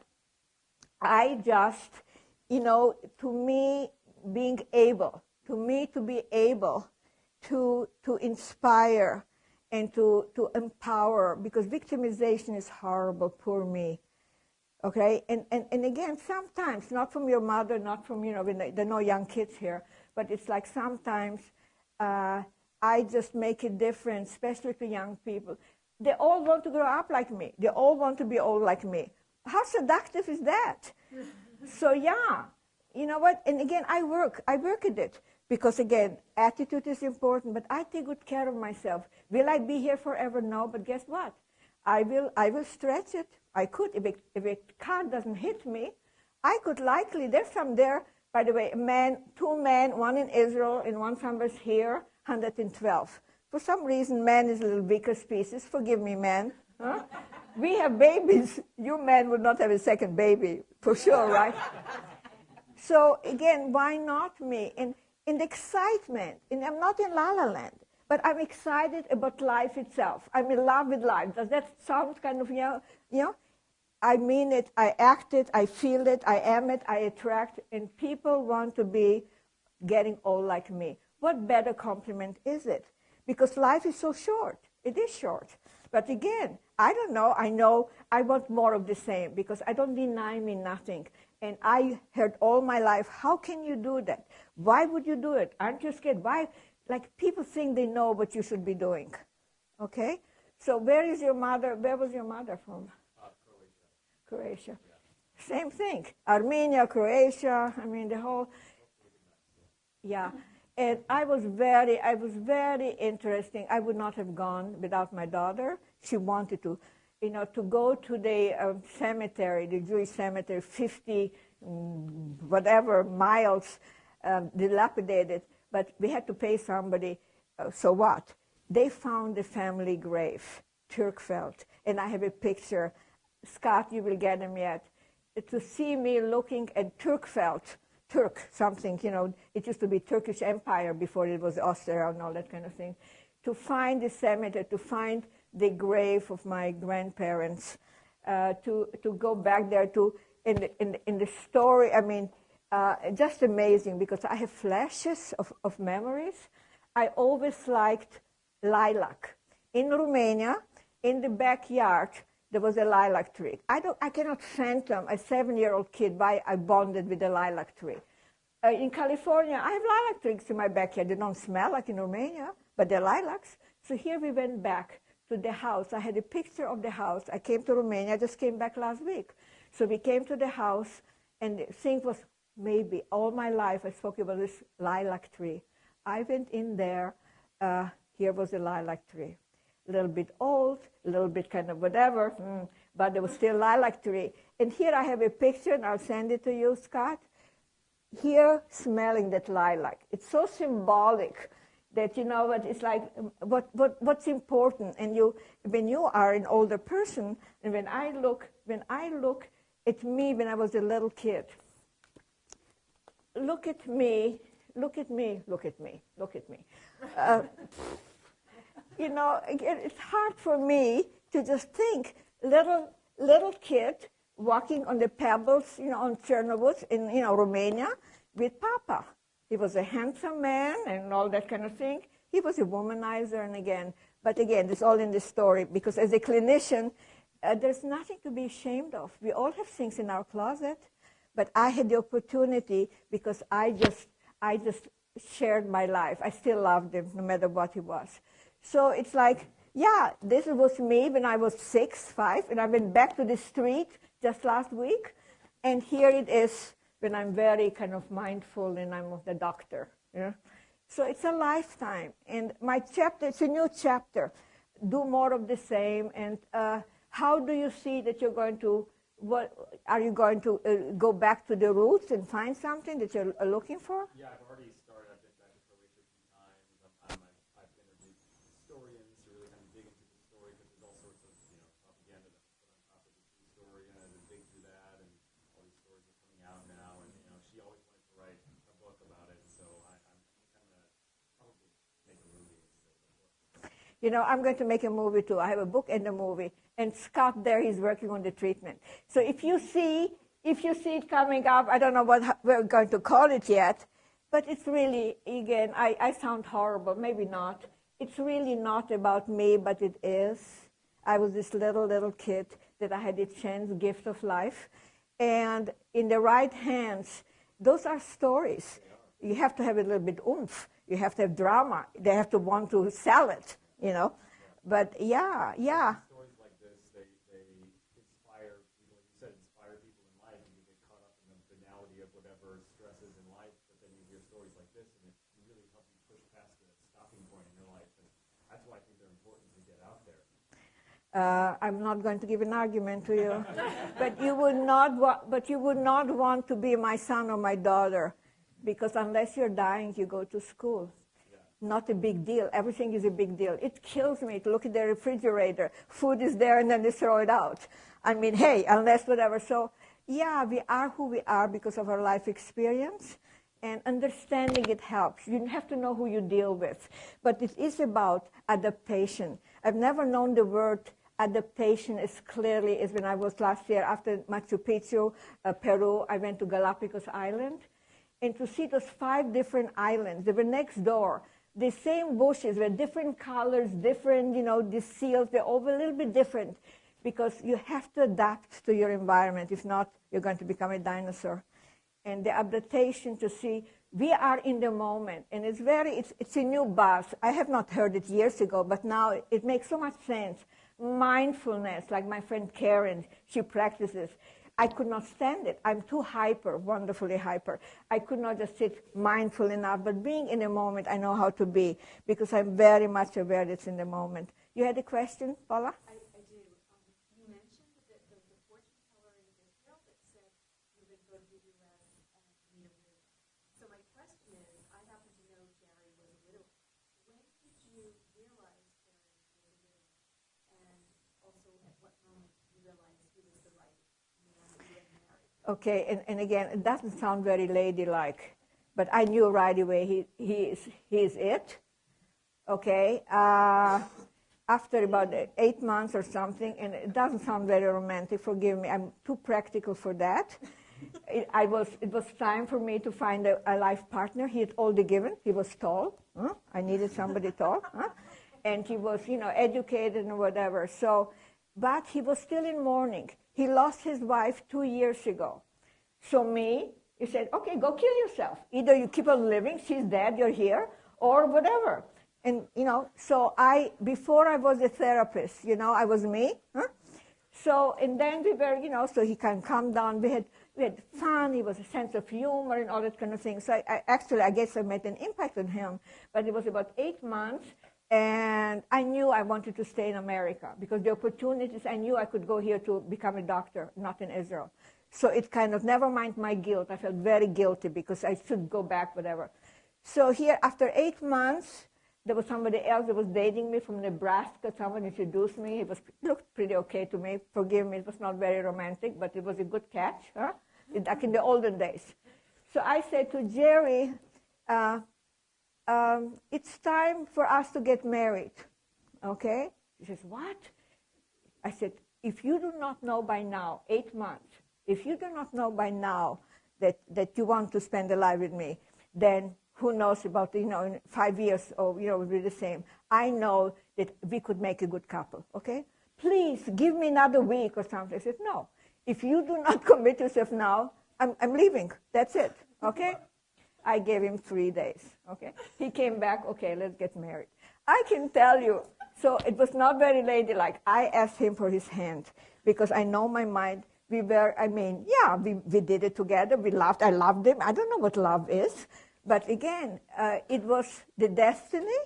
I just, to me, being able, to be able to inspire and to empower, because victimization is horrible, poor me. Okay, and again, sometimes, not from your mother, not from, there are no young kids here, but it's like sometimes I just make a difference, especially to young people. They all want to grow up like me. They all want to be old like me. How seductive is that? So yeah, you know what? And again, I work at it because again, attitude is important. But I take good care of myself. Will I be here forever? No. But guess what? I will stretch it. I could if a car doesn't hit me, I could likely. There's some there. By the way, two men, one in Israel and one somewhere here, 112. For some reason, man is a little weaker species. Forgive me, man. Huh? We have babies. You men would not have a second baby, for sure, right? So again, why not me? And in the excitement, and I'm not in La La Land, but I'm excited about life itself. I'm in love with life. Does that sound kind of, you know? I mean it, I act it, I feel it, I am it, I attract, and people want to be getting old like me. What better compliment is it? Because life is so short. It is short. But again, I don't know. I know I want more of the same because I don't deny me nothing. And I heard all my life, how can you do that? Why would you do it? Aren't you scared? Why? Like people think they know what you should be doing. Okay? So where is your mother? Where was your mother from? Croatia. Yeah. Same thing. Armenia, Croatia, I mean the whole, yeah. And I was very interesting. I would not have gone without my daughter. She wanted to, to go to the cemetery, the Jewish cemetery, 50 whatever miles, dilapidated, but we had to pay somebody. So what? They found the family grave, Turkfeld, and I have a picture. Scott, you will get him yet. To see me looking at Turkfeld, Turk something, it used to be Turkish Empire before it was Austria and all that kind of thing. To find the cemetery, to find the grave of my grandparents, to go back there to, in the story, I mean, just amazing because I have flashes of memories. I always liked lilac. In Romania, in the backyard, there was a lilac tree. I cannot fathom a 7-year-old kid why I bonded with a lilac tree. In California, I have lilac trees in my backyard. They don't smell like in Romania, but they're lilacs. So here we went back to the house. I had a picture of the house. I came to Romania. I just came back last week. So we came to the house, and the thing was maybe all my life I spoke about this lilac tree. I went in there. Here was a lilac tree. A little bit old, a little bit kind of whatever, but there was still lilac tree. And here I have a picture, and I'll send it to you, Scott. Here, smelling that lilac. It's so symbolic that, what it's like, what's important. And when you are an older person, and when I look at me when I was a little kid, look at me. It's hard for me to just think, little kid walking on the pebbles, on Chernobyl in, Romania with Papa. He was a handsome man and all that kind of thing. He was a womanizer, but again, it's all in the story because as a clinician, there's nothing to be ashamed of. We all have things in our closet, but I had the opportunity because I just shared my life. I still loved him no matter what he was. So it's like, yeah, this was me when I was 6, 5, and I went back to the street just last week, and here it is when I'm very kind of mindful and I'm the doctor. So it's a lifetime, and my chapter, it's a new chapter. Do more of the same, and how do you see that you're going to, are you going to go back to the roots and find something that you're looking for? Yeah, I've already started. I've been back to Croatia a few times. I've interviewed historians to really kind of dig into the story because there's all sorts of propaganda that's put on top of the true story, and I've been digging through that, and all these stories are coming out now. And she always wanted to write a book about it, so I'm kind of probably make a movie instead of a book. I'm going to make a movie too. I have a book and a movie. And Scott there, he's working on the treatment. So if you see it coming up, I don't know what we're going to call it yet, but it's really, again, I sound horrible, maybe not. It's really not about me, but it is. I was this little kid that I had a chance, gift of life. And in the right hands, those are stories. You have to have a little bit oomph. You have to have drama. They have to want to sell it, But yeah. Stories like this, they inspire people. Like you said, inspire people in life, and you get caught up in the banality of whatever whatever stresses in life, but then you hear stories like this, and it can really help you push past the stopping point in your life. And that's why I think they're important to get out there. I'm not going to give an argument to you, but you would not want to be my son or my daughter, because unless you're dying, you go to school. Not a big deal. Everything is a big deal. It kills me to look at the refrigerator. Food is there and then they throw it out. I mean, hey, unless whatever. So, yeah, we are who we are because of our life experience. And understanding it helps. You have to know who you deal with. But it is about adaptation. I've never known the word adaptation as clearly as when I was last year after Machu Picchu, Peru. I went to Galapagos Island. And to see those 5 different islands, they were next door. The same bushes were different colors, different, the seals, they're all a little bit different because you have to adapt to your environment. If not, you're going to become a dinosaur. And the adaptation to see, we are in the moment. And it's a new buzz. I have not heard it years ago, but now it makes so much sense. Mindfulness, like my friend Karen, she practices. I could not stand it. I'm too hyper, wonderfully hyper. I could not just sit mindful enough, but being in the moment, I know how to be because I'm very much aware it's in the moment. You had a question, Paula? I do. You mentioned that there was a fortune teller in Israel that said you would go to the U.S. and meet a widow. So my question is, I happen to know Jerry was a widower. When did you realize Jerry was a widower? And also, at what moment did you realize he was the right Okay, and again, it doesn't sound very ladylike, but I knew right away he is it. Okay, after about 8 months or something, and it doesn't sound very romantic. Forgive me, I'm too practical for that. It was time for me to find a life partner. He had all the given. He was tall. Huh? I needed somebody tall, huh? And he was, educated and whatever. So, but he was still in mourning. He lost his wife 2 years ago. So he said, okay, go kill yourself. Either you keep on living, she's dead, you're here, or whatever. And, so before I was a therapist, I was me. Huh? So, and then we were, so he can calm down. We had fun. He was a sense of humor and all that kind of thing. So I guess I made an impact on him. But it was about 8 months. And I knew I wanted to stay in America because the opportunities, I knew I could go here to become a doctor, not in Israel. So it kind of, never mind my guilt. I felt very guilty because I should go back, whatever. So here, after 8 months, there was somebody else that was dating me from Nebraska. Someone introduced me. He looked pretty okay to me. Forgive me, it was not very romantic, but it was a good catch, huh? Like in the olden days. So I said to Jerry, it's time for us to get married, okay? He says, what? I said, if you do not know by now, 8 months, if you do not know by now that you want to spend a life with me, then who knows about, in 5 years, or, we'll be the same. I know that we could make a good couple, okay? Please, give me another week or something. I said, no. If you do not commit yourself now, I'm leaving. That's it, okay? I gave him 3 days, okay? He came back, okay, let's get married. I can tell you, so it was not very ladylike. I asked him for his hand because I know my mind. We did it together. We laughed. I loved him. I don't know what love is. But again, it was the destiny.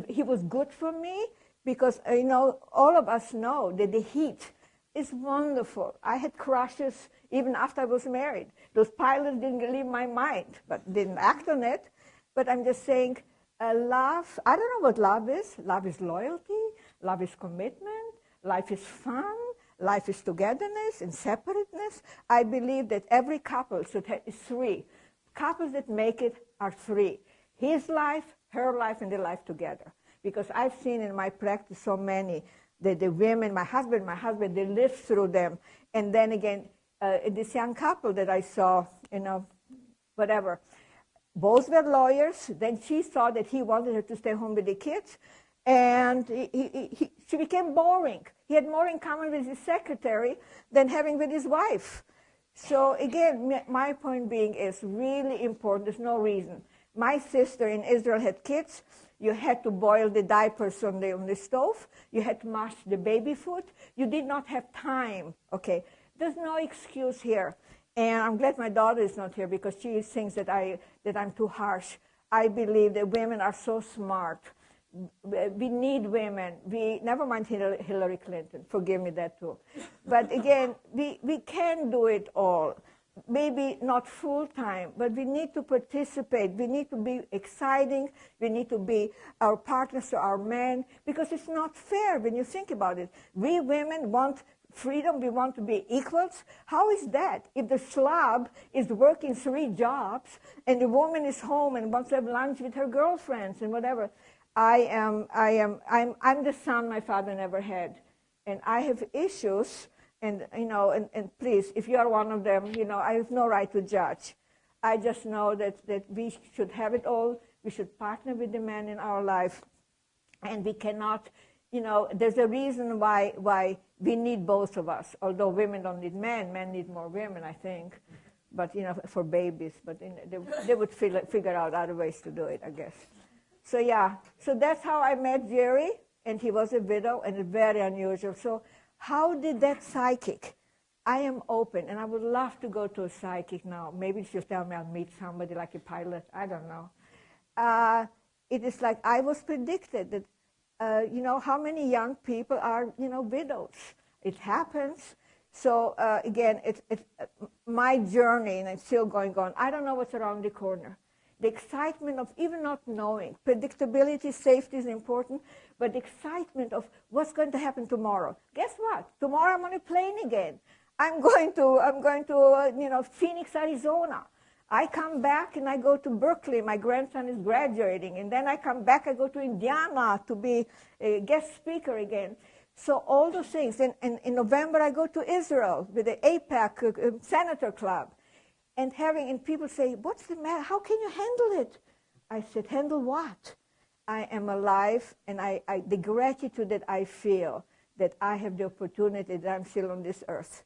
He was good for me because, all of us know that the heat is wonderful. I had crushes even after I was married. Those pilots didn't leave my mind, but didn't act on it. But I'm just saying, love, I don't know what love is. Love is loyalty. Love is commitment. Life is fun. Life is togetherness and separateness. I believe that every couple should have 3. Couples that make it are 3. His life, her life, and their life together. Because I've seen in my practice so many that the women, my husband, they live through them. And then again, this young couple that I saw, whatever, both were lawyers. Then she saw that he wanted her to stay home with the kids. And she became boring. He had more in common with his secretary than having with his wife. So again, my point being is really important. There's no reason. My sister in Israel had kids. You had to boil the diapers on the stove. You had to mash the baby food. You did not have time. Okay, there's no excuse here. And I'm glad my daughter is not here because she thinks that I'm too harsh. I believe that women are so smart. We need women. Never mind Hillary Clinton. Forgive me that too. But again, we can do it all. Maybe not full time, but we need to participate. We need to be exciting. We need to be our partners to our men because it's not fair when you think about it. We women want freedom. We want to be equals. How is that? If the slob is working 3 jobs and the woman is home and wants to have lunch with her girlfriends and whatever, I'm the son my father never had, and I have issues. And please, if you are one of them, I have no right to judge. I just know that we should have it all. We should partner with the man in our life, and we cannot. There's a reason why we need both of us. Although women don't need men need more women, I think. But for babies, but they would figure out other ways to do it, I guess. So yeah, so that's how I met Jerry, and he was a widow, and very unusual. So how did that psychic? I am open, and I would love to go to a psychic now. Maybe she'll tell me I'll meet somebody like a pilot. I don't know. It is like I was predicted that, how many young people are, widows. It happens. So again, it's my journey, and it's still going on. I don't know what's around the corner. The excitement of even not knowing. Predictability, safety is important, but the excitement of what's going to happen tomorrow. Guess what? Tomorrow I'm on a plane again. I'm going to Phoenix, Arizona. I come back and I go to Berkeley. My grandson is graduating. And then I come back, I go to Indiana to be a guest speaker again. So all those things. And in November, I go to Israel with the AIPAC Senator Club. And people say, what's the matter? How can you handle it? I said, handle what? I am alive, and the gratitude that I feel that I have the opportunity that I'm still on this earth.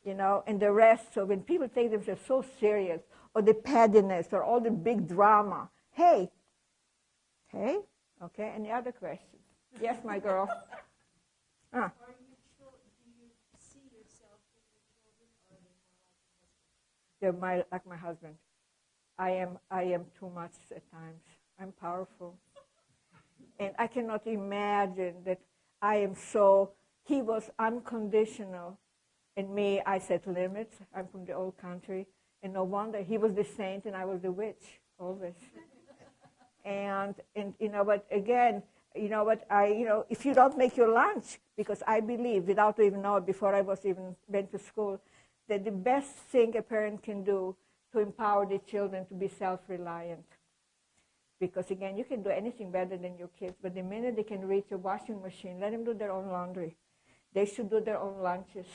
And the rest, so when people take themselves so serious, or the pettiness, or all the big drama, hey, okay, any other questions? Yes, my girl. Do you see yourself with your children, or are they more like your husband? They're like my husband. I am too much at times. I'm powerful. And I cannot imagine that he was unconditional. And me, I set limits. I'm from the old country. And no wonder he was the saint and I was the witch, always. and but again, if you don't make your lunch, because I believe, without even knowing, before I went to school, that the best thing a parent can do to empower the children to be self-reliant. Because again, you can do anything better than your kids, but the minute they can reach a washing machine, let them do their own laundry. They should do their own lunches.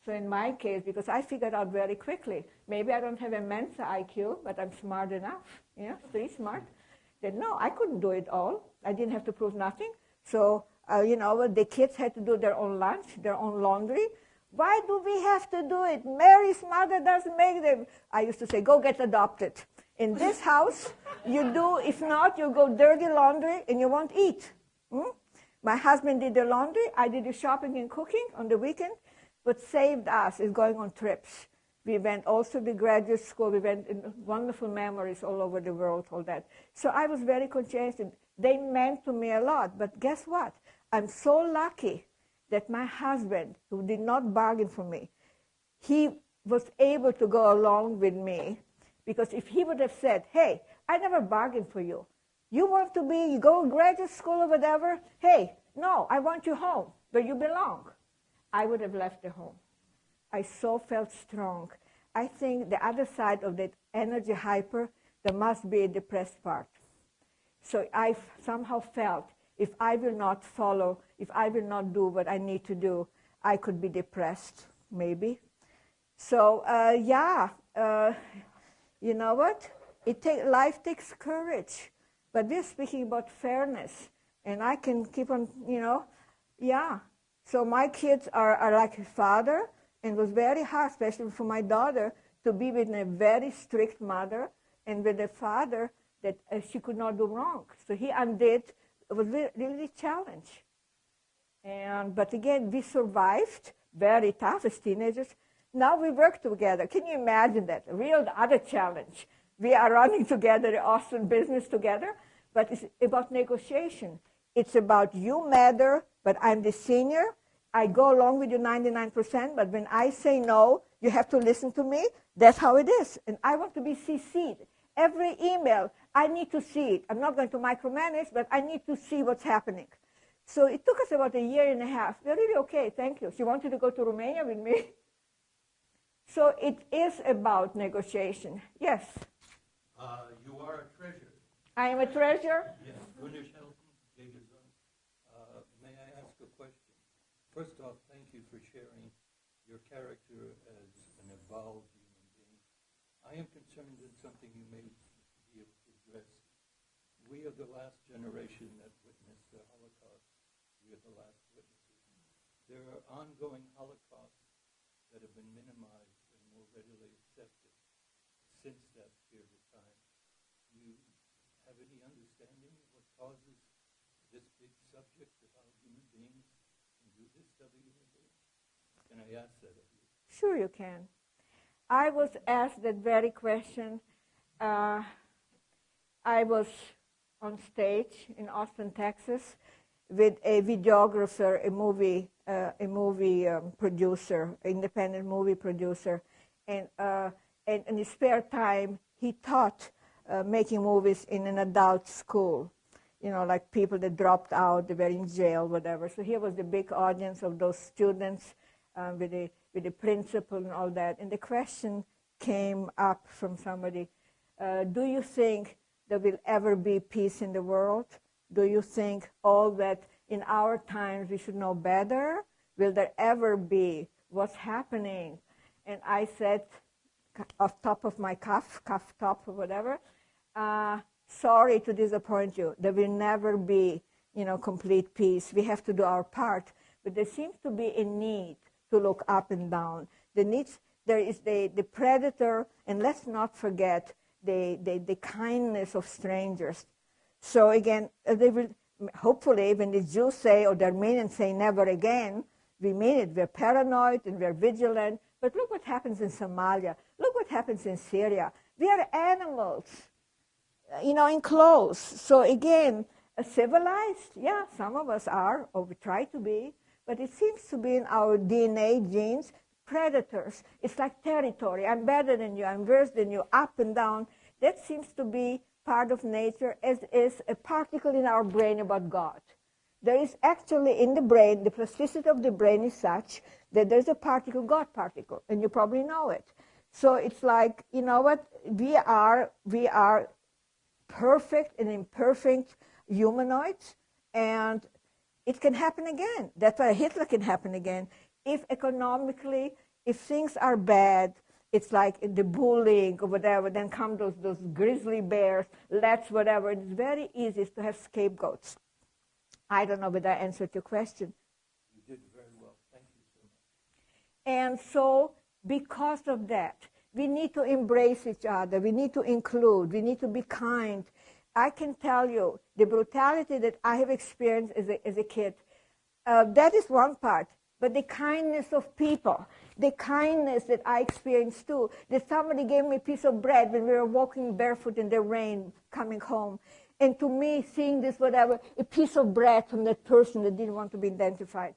So in my case, because I figured out very quickly, maybe I don't have a MENSA IQ, but I'm smart enough, pretty smart. Then no, I couldn't do it all. I didn't have to prove nothing. So, the kids had to do their own lunch, their own laundry. Why do we have to do it? Mary's mother doesn't make them. I used to say, go get adopted. In this house, you do. If not, you go dirty laundry and you won't eat. My husband did the laundry. I did the shopping and cooking on the weekend. What saved us is going on trips. We went also to graduate school. We went in wonderful memories all over the world, all that. So I was very conscientious. They meant to me a lot. But guess what? I'm so lucky that my husband, who did not bargain for me, he was able to go along with me. Because if he would have said, hey, I never bargained for you. You want to go to graduate school or whatever? Hey, no, I want you home where you belong. I would have left the home. I so felt strong. I think the other side of that energy hyper, there must be a depressed part. So I somehow felt if I will not follow, if I will not do what I need to do, I could be depressed, maybe. So, you know what? Life takes courage. But we're speaking about fairness. And I can keep on, So my kids are like a father, and it was very hard, especially for my daughter, to be with a very strict mother and with a father that she could not do wrong. So he undid. It was really a challenge. But again, we survived, very tough as teenagers. Now we work together. Can you imagine that? Real other challenge. We are running together the Austin business together, but it's about negotiation. It's about you matter, but I'm the senior. I go along with you 99%, but when I say no, you have to listen to me. That's how it is. And I want to be CC'd. Every email, I need to see it. I'm not going to micromanage, but I need to see what's happening. So it took us about a year and a half. We're really okay, thank you. She wanted to go to Romania with me. So it is about negotiation. Yes? You are a treasure. I am a treasure? Yes. Gunnar Shelton, Jagerson. May I ask a question? First off, thank you for sharing your character as an evolved human being. I am concerned in something you may be able to address. We are the last generation that witnessed the Holocaust. We are the last witnesses. There are ongoing Holocausts that have been minimized and more readily accepted since that period of time. Do you have any understanding of what causes this big subject of how human beings can do this to other human beings? Can I ask that of you? Sure you can. I was asked that very question. I was on stage in Austin, Texas, with a videographer, a movie producer, independent movie producer, and in his spare time, he taught making movies in an adult school. You know, like people that dropped out, they were in jail, whatever. So here was the big audience of those students with the principal and all that. And the question came up from somebody, do you think there will ever be peace in the world? Do you think all that in our times we should know better? Will there ever be? What's happening? And I said, off top of my cuff top or whatever, sorry to disappoint you. There will never be, complete peace. We have to do our part. But there seems to be a need to look up and down. There is the predator, and let's not forget the kindness of strangers. So again, they will, hopefully when the Jews say, or the Armenians say never again, we mean it. We're paranoid and we're vigilant. But look what happens in Somalia. Look what happens in Syria. We are animals, in clothes. So again, civilized, yeah, some of us are, or we try to be, but it seems to be in our DNA genes, predators. It's like territory. I'm better than you, I'm worse than you, up and down. That seems to be part of nature, as is a particle in our brain about God. There is actually in the brain, the plasticity of the brain is such that there's a particle, God particle, and you probably know it. So it's like, you know what, we are perfect and imperfect humanoids, and it can happen again. That's why Hitler can happen again. If economically, if things are bad, it's like in the bullying or whatever, then come those grizzly bears, let's whatever. It's very easy to have scapegoats. I don't know whether I answered your question. You did very well. Thank you so much. And so because of that, we need to embrace each other. We need to include. We need to be kind. I can tell you the brutality that I have experienced as a kid, that is one part. But the kindness of people, the kindness that I experienced too, that somebody gave me a piece of bread when we were walking barefoot in the rain coming home. And to me, seeing this, whatever, a piece of bread from that person that didn't want to be identified.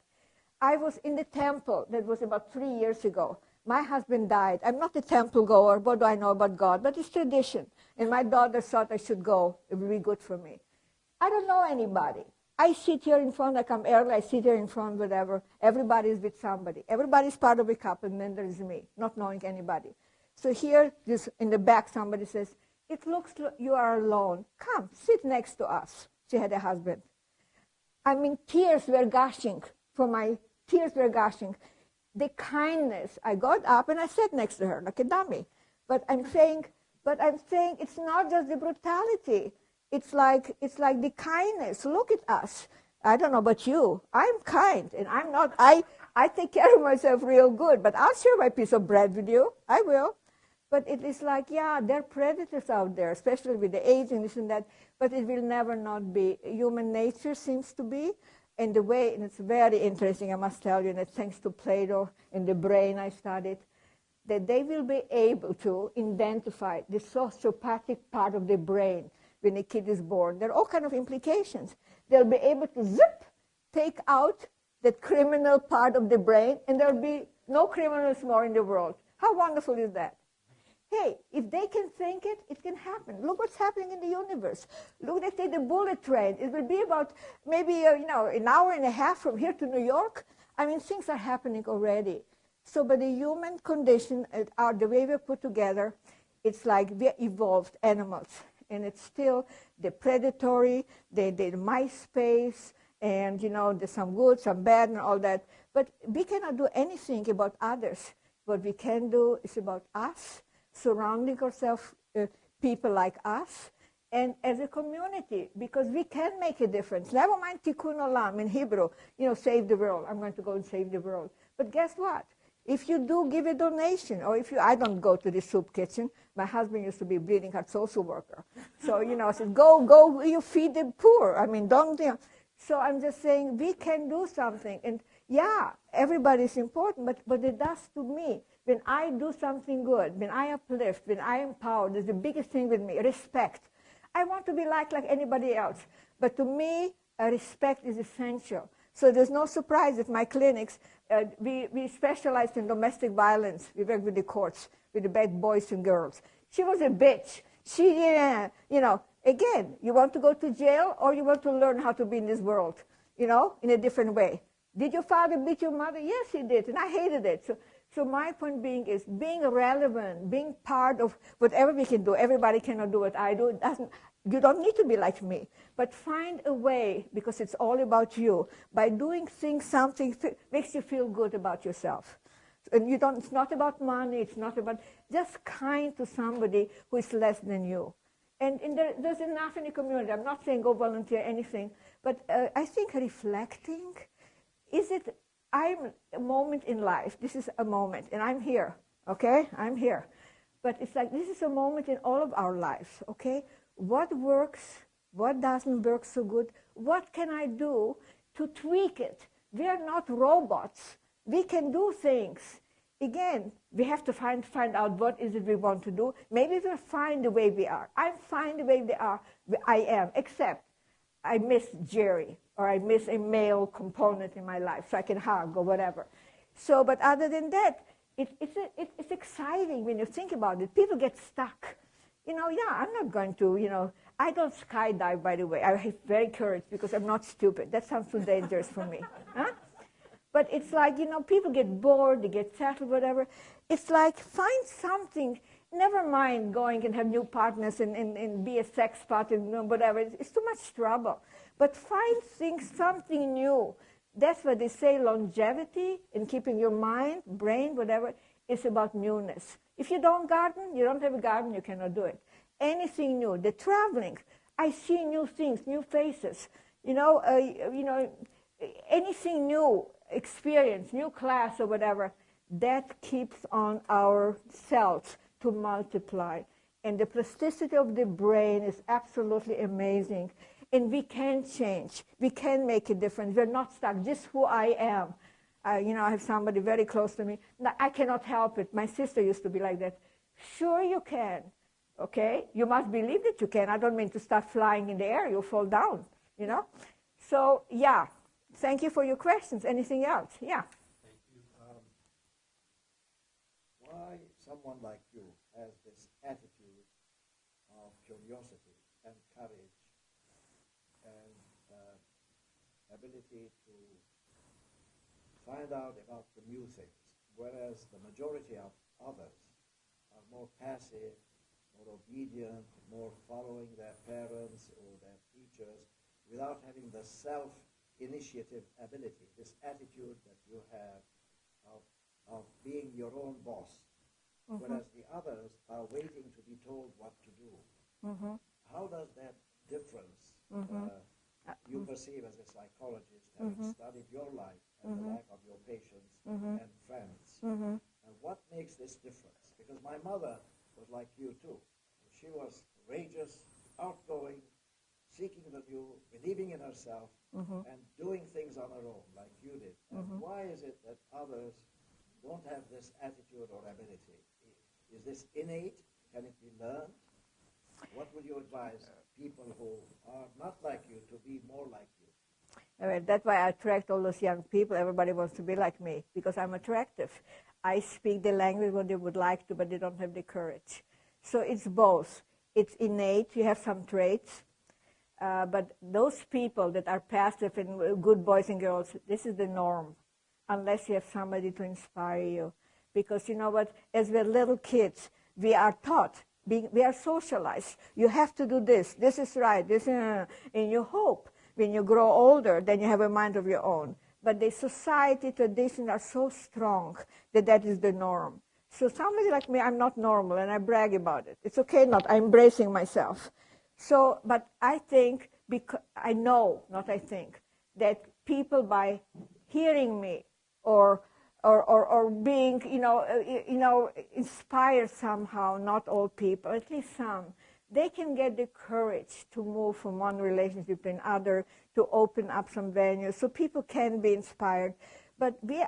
I was in the temple, that was about 3 years ago. My husband died. I'm not a temple goer. What do I know about God? But it's tradition. And my daughter thought I should go. It would be good for me. I don't know anybody. I sit here in front, I come early, I sit here in front, whatever. Everybody is with somebody. Everybody's part of a couple, and then there's me, not knowing anybody. So here, this in the back, somebody says, it looks like you are alone. Come, sit next to us. She had a husband. I mean, tears were gushing. Tears were gushing. The kindness, I got up and I sat next to her like a dummy. But I'm saying it's not just the brutality. It's like the kindness. Look at us. I don't know about you. I'm kind, and I'm not. I take care of myself real good, but I'll share my piece of bread with you. I will. But it is like, yeah, there are predators out there, especially with the age and this and that, but it will never not be. Human nature seems to be, and the way, and it's very interesting, I must tell you, and it's thanks to Plato and the brain I studied, that they will be able to identify the sociopathic part of the brain when a kid is born. There are all kinds of implications. They'll be able to zip, take out that criminal part of the brain, and there'll be no criminals more in the world. How wonderful is that? Hey, if they can think it, it can happen. Look what's happening in the universe. Look, they take the bullet train. It will be about maybe an hour and a half from here to New York. I mean, things are happening already. So, but the human condition, the way we're put together, it's like we're evolved animals. And it's still the predatory, the MySpace, and, there's some good, some bad, and all that. But we cannot do anything about others. What we can do is about us, surrounding ourselves, people like us, and as a community, because we can make a difference. Never mind tikkun olam in Hebrew, save the world. I'm going to go and save the world. But guess what? If you do give a donation, or I don't go to the soup kitchen. My husband used to be a bleeding heart social worker. So, I said, go, you feed the poor. I mean, don't, So I'm just saying we can do something. And yeah, everybody's important, but what it does to me, when I do something good, when I uplift, when I empower, there's the biggest thing with me, respect. I want to be like anybody else. But to me, respect is essential. So there's no surprise at my clinics. We specialized in domestic violence. We work with the courts, with the bad boys and girls. She was a bitch. Again, you want to go to jail or you want to learn how to be in this world, in a different way. Did your father beat your mother? Yes, he did, and I hated it. So my point being is being relevant, being part of whatever we can do. Everybody cannot do what I do. You don't need to be like me, but find a way, because it's all about you. By doing things, something makes you feel good about yourself. And it's not about money, it's not about, just kind to somebody who is less than you. And there's enough in the community. I'm not saying go volunteer anything, but I think reflecting, I'm a moment in life. This is a moment, and I'm here, okay? I'm here. But it's like this is a moment in all of our lives, okay? What works? What doesn't work so good? What can I do to tweak it? We are not robots. We can do things. Again, we have to find out what is it we want to do. Maybe we're fine the way we are. I'm fine the way I am, except I miss Jerry, or I miss a male component in my life, so I can hug or whatever. So, but other than that, it's exciting when you think about it. People get stuck. I'm not going to, I don't skydive, by the way. I have very courage because I'm not stupid. That sounds too dangerous for me. Huh? But it's like, people get bored, they get settled, whatever. It's like, find something. Never mind going and have new partners and be a sex partner, whatever. It's too much trouble. But find something new. That's what they say, longevity and keeping your mind, brain, whatever, is about newness. If you don't garden, you don't have a garden, you cannot do it. Anything new, the traveling, I see new things, new faces, anything new, experience, new class or whatever, that keeps on our cells to multiply. And the plasticity of the brain is absolutely amazing. And we can change. We can make a difference. We're not stuck. Just who I am. I have somebody very close to me. I cannot help it. My sister used to be like that. Sure you can. Okay? You must believe that you can. I don't mean to start flying in the air. You'll fall down, So, yeah. Thank you for your questions. Anything else? Yeah. Thank you. Why someone like you has this attitude of curiosity and courage and ability to find out about the new things, whereas the majority of others are more passive, more obedient, more following their parents or their teachers without having the self-initiative ability, this attitude that you have of being your own boss, whereas the others are waiting to be told what to do. How does that difference you perceive as a psychologist, having studied your life and the life of your patients and friends? And what makes this difference? Because my mother was like you too. She was courageous, outgoing, seeking the new, believing in herself, and doing things on her own like you did. And why is it that others don't have this attitude aptitude or ability? Is this innate? Can it be learned? What would you advise people who are not like you to be more like you? I mean, that's why I attract all those young people. Everybody wants to be like me because I'm attractive. I speak the language what they would like to, but they don't have the courage. So it's both. It's innate. You have some traits. But those people that are passive and good boys and girls, this is the norm, unless you have somebody to inspire you. Because you know what? As we're little kids, we are taught, we are socialized. You have to do this. This is right. And you hope when you grow older, then you have a mind of your own. But the society traditions are so strong that that is the norm. So somebody like me, I'm not normal, and I brag about it. It's okay not. I'm embracing myself. So, but I think, because I know, not I think, that people by hearing me or being, inspired somehow, not all people, at least some, they can get the courage to move from one relationship to another, to open up some venues, so people can be inspired. But we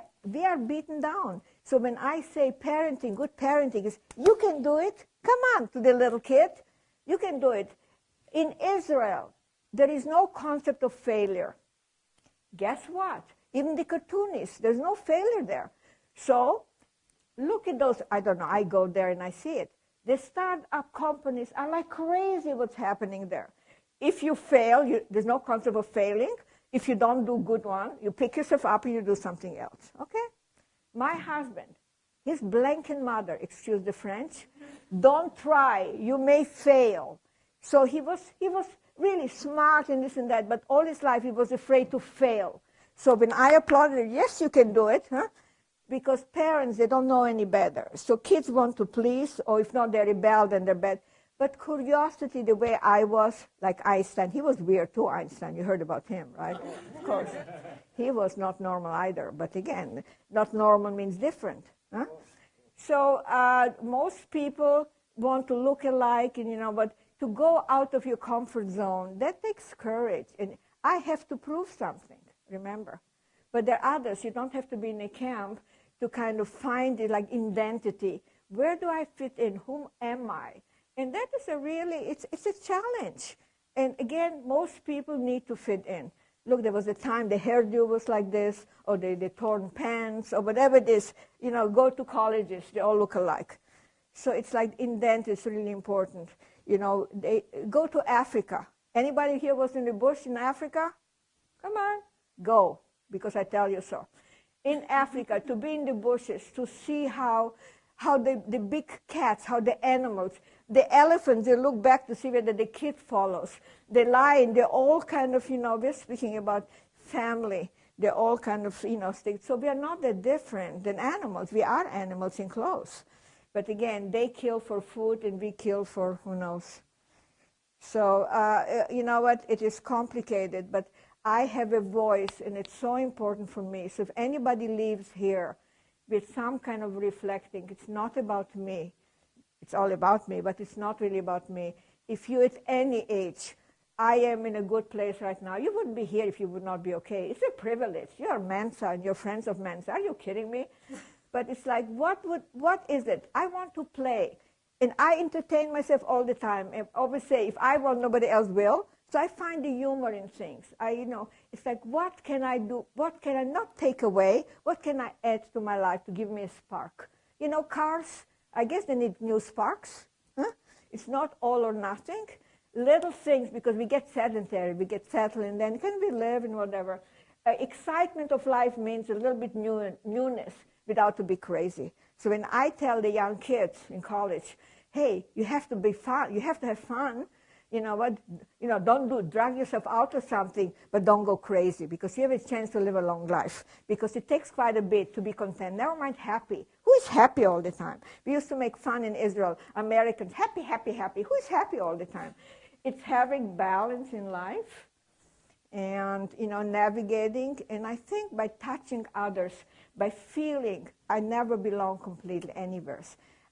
are beaten down. So when I say parenting, good parenting is, you can do it. Come on, to the little kid. You can do it. In Israel, there is no concept of failure. Guess what? Even the cartoonists, there's no failure there. So look at those, I don't know, I go there and I see it. The startup companies are like crazy what's happening there. If you fail, there's no concept of failing. If you don't do good one, you pick yourself up and you do something else, okay? My husband, his blanket mother, excuse the French, don't try, you may fail. So he was really smart and this and that, but all his life he was afraid to fail. So when I applauded, yes, you can do it, huh? Because parents, they don't know any better. So kids want to please, or if not, they rebel, then they're bad. But curiosity, the way I was, like Einstein, he was weird too, Einstein. You heard about him, right? Of course. He was not normal either. But again, not normal means different. Huh? So most people want to look alike, and but to go out of your comfort zone, that takes courage. And I have to prove something, remember. But there are others. You don't have to be in a camp to kind of find it, like identity. Where do I fit in? Whom am I? And that is it's a challenge. And again, most people need to fit in. Look, there was a time the hairdo was like this, or the torn pants, or whatever it is. Go to colleges, they all look alike. So it's like indent is really important. They go to Africa. Anybody here was in the bush in Africa? Come on, go, because I tell you so. In Africa, to be in the bushes, to see how the big cats, how the animals, the elephants, they look back to see whether the kid follows. The lion, they're all kind of, we're speaking about family. They're all kind of, so we are not that different than animals. We are animals in clothes. But again, they kill for food and we kill for who knows. So, you know what, it is complicated, but I have a voice and it's so important for me. So if anybody leaves here with some kind of reflecting, it's not about me. It's all about me, but it's not really about me. If you at any age, I am in a good place right now, you wouldn't be here if you would not be okay. It's a privilege. You're MENSA and you're friends of MENSA. Are you kidding me? But it's like, what is it? I want to play. And I entertain myself all the time. I always say, if I want, nobody else will. So I find the humor in things. It's like, what can I do? What can I not take away? What can I add to my life to give me a spark? Cars, I guess they need new sparks. Huh? It's not all or nothing. Little things, because we get sedentary, we get settled, and then can we live and whatever. Excitement of life means a little bit newness without to be crazy. So when I tell the young kids in college, hey, you have to be fun, you have to have fun, don't drag yourself out of something, but don't go crazy, because you have a chance to live a long life. Because it takes quite a bit to be content. Never mind happy. Who is happy all the time? We used to make fun in Israel. Americans, happy, happy, happy. Who is happy all the time? It's having balance in life and, navigating. And I think by touching others, by feeling I never belong completely anywhere.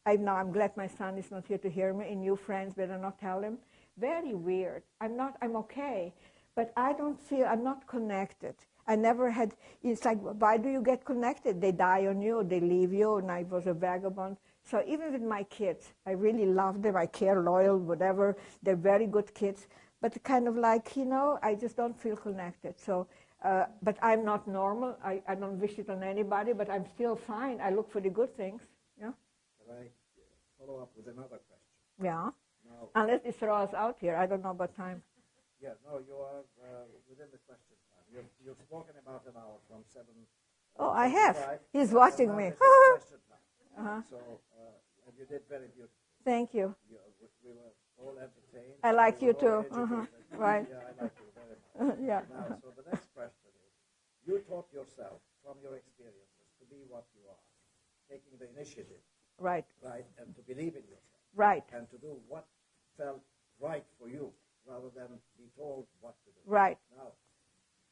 I'm glad my son is not here to hear me, and new friends better not tell him. Very weird. I'm okay. But I don't feel, I'm not connected. I never had, it's like, why do you get connected? They die on you, they leave you, and I was a vagabond. So even with my kids, I really love them, I care, loyal, whatever. They're very good kids. But kind of like, I just don't feel connected. So, but I'm not normal. I don't wish it on anybody, but I'm still fine. I look for the good things. Yeah. Can I follow up with another question? Yeah. Now, Unless they throw us out here. I don't know about time. yeah, no, you are within the question time. You've spoken about an hour from 7. Oh, I have. 7:45. He's watching Now me. this is question time. So, and you did very beautifully. Thank you. We were all entertained. I like We you were all too. educated. Right. Yeah, I like you very much. Yeah. Now, so the next question is, you taught yourself from your experiences to be what you are, taking the initiative, Right. right, and to believe in yourself, Right. and to do what felt right for you, rather than be told what to do. Right. Now,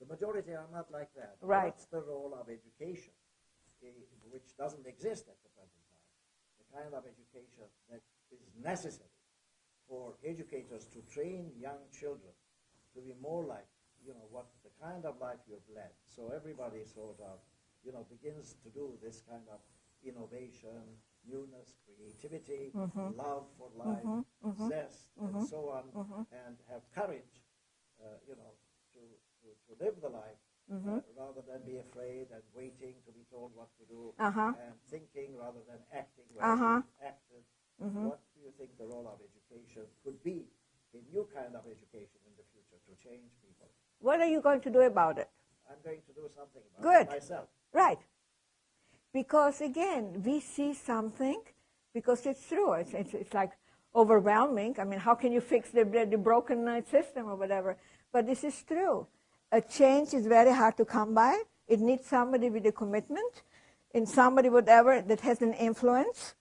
the majority are not like that. Right. What's the role of education, which doesn't exist at the present time? The kind of education that is necessary for educators to train young children to be more like, what the kind of life you've led. So everybody sort of, begins to do this kind of innovation, newness, creativity, love for life, zest, and so on, and have courage, to live the life rather than be afraid and waiting to be told what to do, and thinking rather than acting, whereas you've acted. What do you think the role of education could be, a new kind of education in the future to change people? What are you going to do about it? I'm going to do something about Good. it myself. Right. Because again, we see something, because it's true. It's like overwhelming. I mean, how can you fix the broken system or whatever? But this is true. A change is very hard to come by. It needs somebody with a commitment, and somebody whatever that has an influence.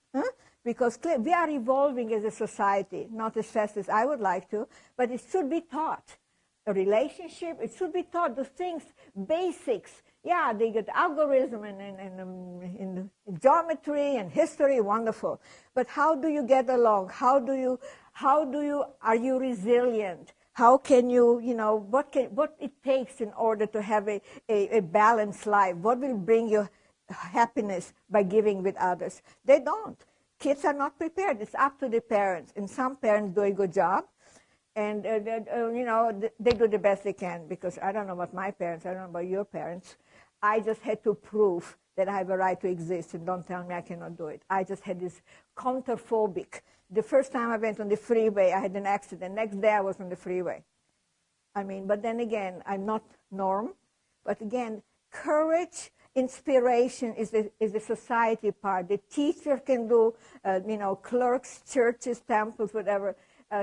Because we are evolving as a society, not as fast as I would like to, but it should be taught. A relationship, it should be taught, the things, basics. Yeah, they get algorithm and geometry and history, wonderful. But how do you get along? Are you resilient? How can you, what it takes in order to have a balanced life? What will bring you happiness by giving with others? They don't. Kids are not prepared. It's up to the parents. And some parents do a good job. And, they do the best they can, because I don't know about my parents. I don't know about your parents. I just had to prove that I have a right to exist, and don't tell me I cannot do it. I just had this counterphobic. The first time I went on the freeway, I had an accident. Next day I was on the freeway. But then again, I'm not Norm. But again, courage, inspiration is the society part. The teacher can do, clerks, churches, temples, whatever.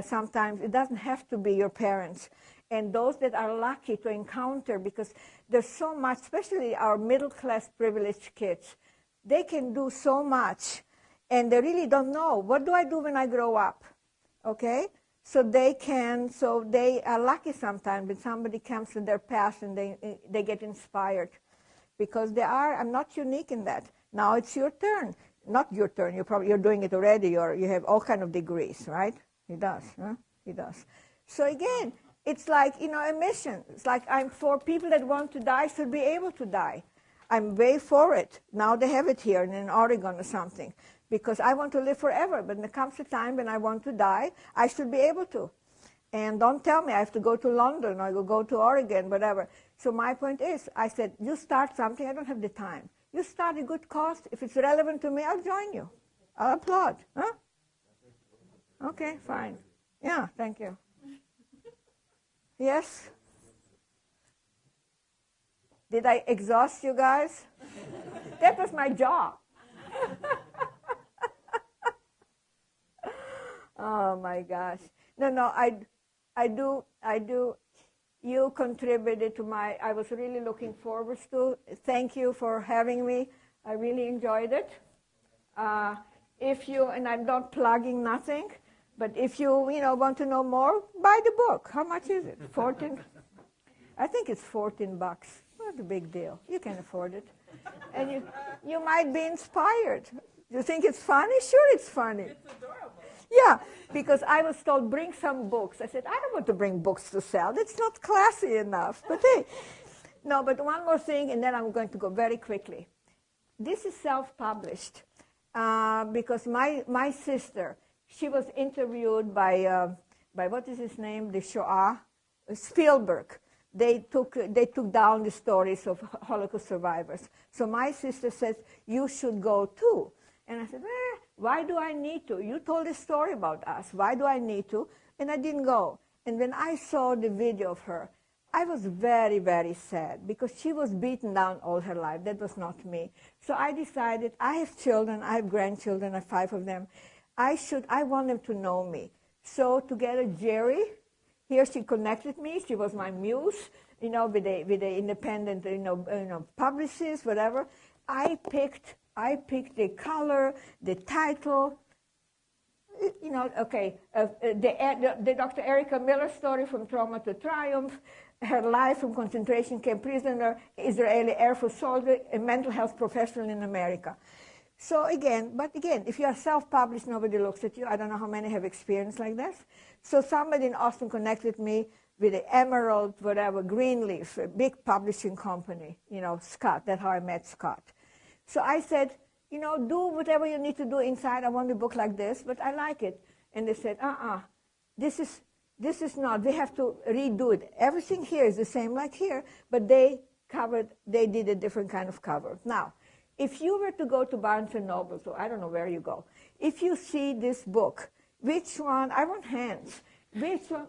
Sometimes it doesn't have to be your parents. And those that are lucky to encounter, because there's so much, especially our middle-class privileged kids, they can do so much, and they really don't know, what do I do when I grow up? Okay? So they are lucky sometimes when somebody comes to their past and they get inspired. Because I'm not unique in that. Now it's your turn. Not your turn, you're doing it already, or you have all kind of degrees, right? He does, huh? He does. So again, it's like, a mission. It's like I'm for people that want to die should be able to die. I'm way for it. Now they have it here in Oregon or something, because I want to live forever. But when there comes a time when I want to die, I should be able to. And don't tell me I have to go to London or go to Oregon, whatever. So my point is, I said, you start something, I don't have the time. You start a good cause. If it's relevant to me, I'll join you. I'll applaud. Huh? Okay, fine. Yeah, thank you. Yes? Did I exhaust you guys? That was my job. Oh my gosh. No, I do. You contributed to I was really looking forward to. Thank you for having me. I really enjoyed it. And I'm not plugging nothing, but if you want to know more, buy the book. How much is it? 14? I think it's $14. Not a big deal. You can afford it. And you might be inspired. You think it's funny? Sure, it's funny. It's adorable. Yeah, because I was told, bring some books. I said, I don't want to bring books to sell. That's not classy enough. But hey, No, but one more thing, and then I'm going to go very quickly. This is self-published because my sister, she was interviewed by what is his name, the Shoah, Spielberg. They took down the stories of Holocaust survivors. So my sister says, you should go too. And I said, why do I need to? You told a story about us. Why do I need to? And I didn't go. And when I saw the video of her, I was very, very sad because she was beaten down all her life. That was not me. So I decided, I have children, I have grandchildren, I have 5 of them. I want them to know me. So together, Jerry, here she connected me. She was my muse, with the independent, publicist, whatever. I picked the color, the title. The Dr. Erica Miller story, From Trauma to Triumph, her life from concentration camp prisoner, Israeli Air Force soldier, a mental health professional in America. So again, if you are self-published, nobody looks at you. I don't know how many have experience like this. So somebody in Austin connected me with the Emerald, whatever, Greenleaf, a big publishing company, Scott. That's how I met Scott. So I said, do whatever you need to do inside. I want a book like this, but I like it. And they said, this is not. We have to redo it. Everything here is the same like here, but they did a different kind of cover. Now, if you were to go to Barnes & Noble, so I don't know where you go, if you see this book, which one, I want hands, which one,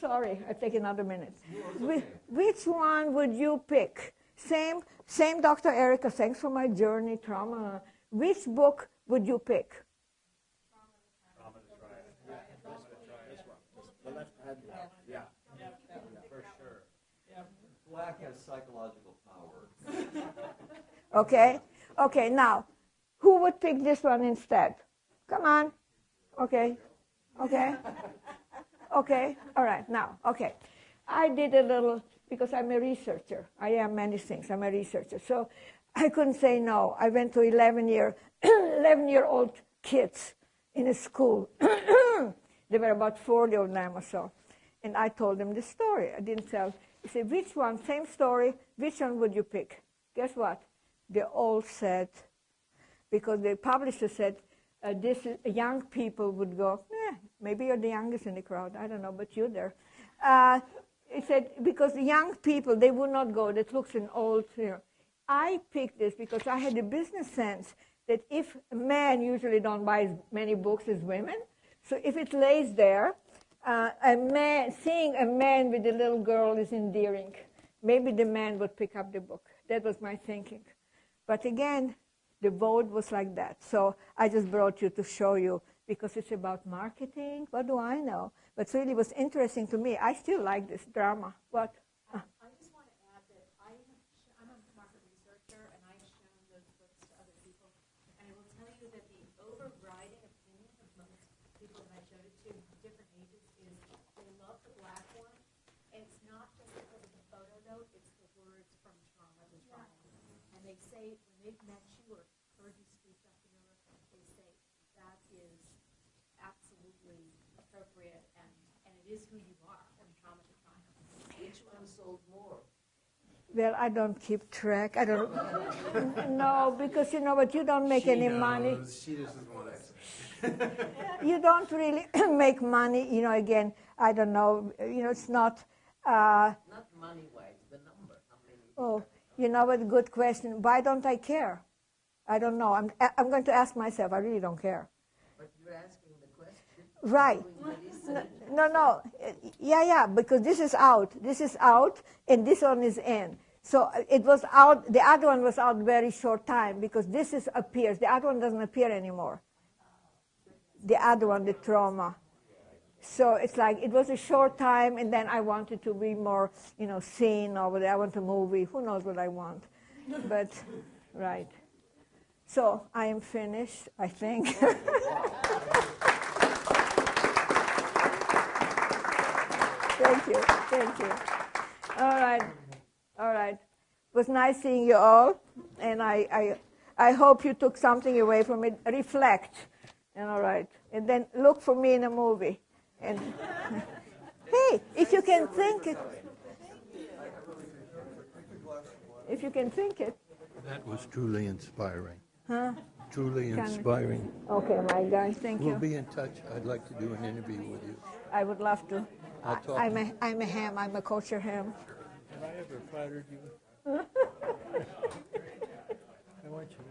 sorry, I take another minute. Which one would you pick? Same Dr. Erica, thanks for my journey, trauma. Which book would you pick? Trauma to try. The left hand. Yeah, for sure. Black has psychological power. Okay, now, who would pick this one instead? Come on. Okay, all right, now, okay. I did a little, because I'm a researcher. I am many things. I'm a researcher. So I couldn't say no. I went to 11-year-old kids in a school. There were about 40 of them or so. And I told them the story. I didn't tell. I said, which one, same story, which one would you pick? Guess what? They all said, because the publisher said, young people would go, maybe you're the youngest in the crowd. I don't know, but you're there. He said, because the young people, they would not go. That looks an old, I picked this because I had a business sense that if men usually don't buy as many books as women, so if it lays there, seeing a man with a little girl is endearing. Maybe the man would pick up the book. That was my thinking. But again, the vote was like that. So I just brought you to show you, because it's about marketing. What do I know? But really it was interesting to me. I still like this drama. What? I just want to add that I'm a market researcher, and I've shown those books to other people. And I will tell you that the overriding opinion of most people that I showed it to, different ages, is they love the black one. And it's not just because of the photo, though. It's the words From Trauma to Triumph. And they say, when they've met you or heard you speak, Dr. Miller, they say that is absolutely appropriate, and it is who you are, From Trauma to Triumph. Which one sold more? Well, I don't keep track. I don't. No, because you know what? You don't make any money. She just doesn't want to. You don't really make money. Again, I don't know. It's not. Not money-wise, the number. How many? Oh, you know what? Good question. Why don't I care? I don't know. I'm going to ask myself. I really don't care. But you're asking the question. Right. No. Yeah, because this is out, and this one is in. So it was out, the other one was out very short time, because this appears. The other one doesn't appear anymore. The other one, the trauma. So it's like, it was a short time, and then I wanted to be more, seen, or whether I want a movie. Who knows what I want? But, right. So I am finished, I think. Thank you. All right. It was nice seeing you all, and I hope you took something away from it. Reflect, and all right. And then look for me in a movie. And hey, if you can think it. if you can think it. That was truly inspiring. Huh? Truly inspiring. Okay, my guy, thank We'll you. be in touch. I'd like to do an interview with you. I would love to. I'll talk I'm to a ham. I'm a kosher ham. Have I ever flattered you? I want you to know.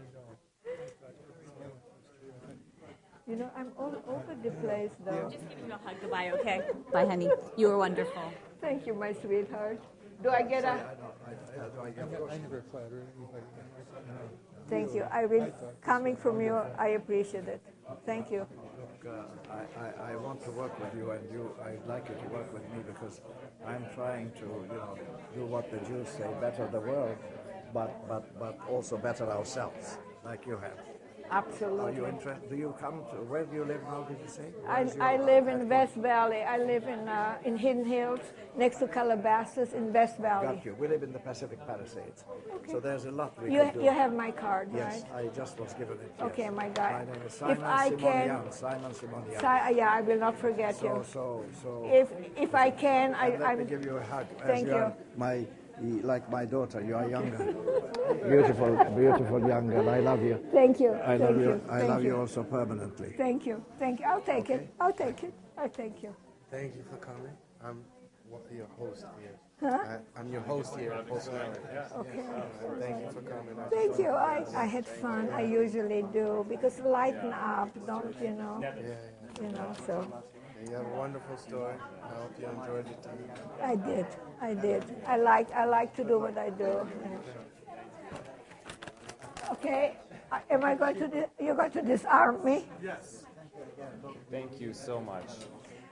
You know, I'm all over the place, though. Just giving you a hug goodbye, okay? Bye, honey. You were wonderful. Thank you, my sweetheart. Do I get a... I never flatter anybody. Thank you. I really, coming from you, I appreciate it. Thank you. I want to work with you, and I'd like you to work with me because I'm trying to, do what the Jews say, better the world, but also better ourselves, like you have. Are Absolutely. you interested? Do you come to, where do you live now, did you say? I live in West Valley. I live in Hidden Hills, next to Calabasas in West Valley. Got you. We live in the Pacific Palisades. Okay. So there's a lot we You, can do. you have my card, Yes, right? I just was given it. Yes. Okay, my guy. My name is If Simon I can- Simonian. Simon Simonian. Yeah, I will not forget you. So. If I can, Let me I'm... give you a hug. Thank you. Are you. like my daughter, you are younger. beautiful young girl. I love you. Thank you. I Thank love you. you. I Thank love you you. also permanently. Thank you. Thank you. I'll take it. I'll take it. I'll take you. Thank you for coming. I'm your host here. Huh? I'm your host here at Post Mallet. Okay. Thank you for coming. Thank you. I had fun. I usually do because lighten up, don't you know? You know. So You have a wonderful story. I hope you enjoyed it too. I did. I like to do what I do. Okay. Am I going to? You're going to disarm me? Yes. Thank you so much.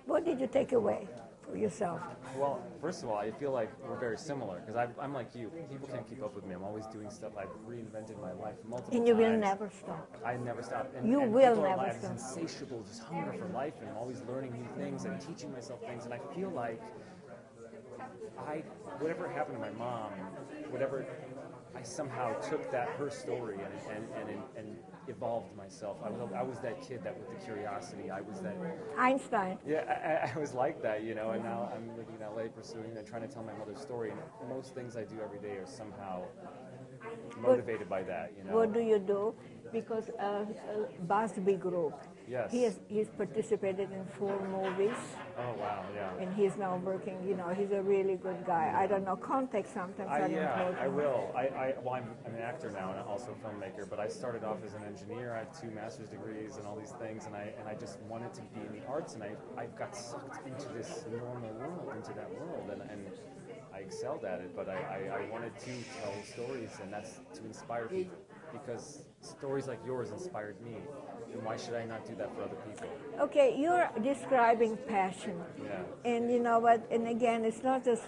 What did you take away for yourself? Well, first of all, I feel like we're very similar because I'm like you. People can't keep up with me. I'm always doing stuff. I've reinvented my life multiple And you times. will never stop. I never stop. And, You and will people never are like stop. this insatiable, just hunger for life, and I'm always learning new things and teaching myself things. And I feel like whatever happened to my mom, whatever, I somehow took her story and evolved myself. I was that kid that with the curiosity. I was that. Einstein. Yeah, I was like that, and now I'm living in LA pursuing and trying to tell my mother's story. And most things I do every day are somehow motivated by that, What do you do? Because Busby Group. Yes. He's participated in 4 movies. Oh, wow, yeah. And he's now working, he's a really good guy. I don't know, contact sometimes. I will. I'm an actor now and also a filmmaker, but I started off as an engineer. I have 2 master's degrees and all these things, and I just wanted to be in the arts, and I got sucked into this normal world, into that world, and I excelled at it, but I wanted to tell stories, and that's to inspire people, because stories like yours inspired me, and why should I not do that for other people? Okay, you're describing passion. Yeah. And you know what, and again, it's not just,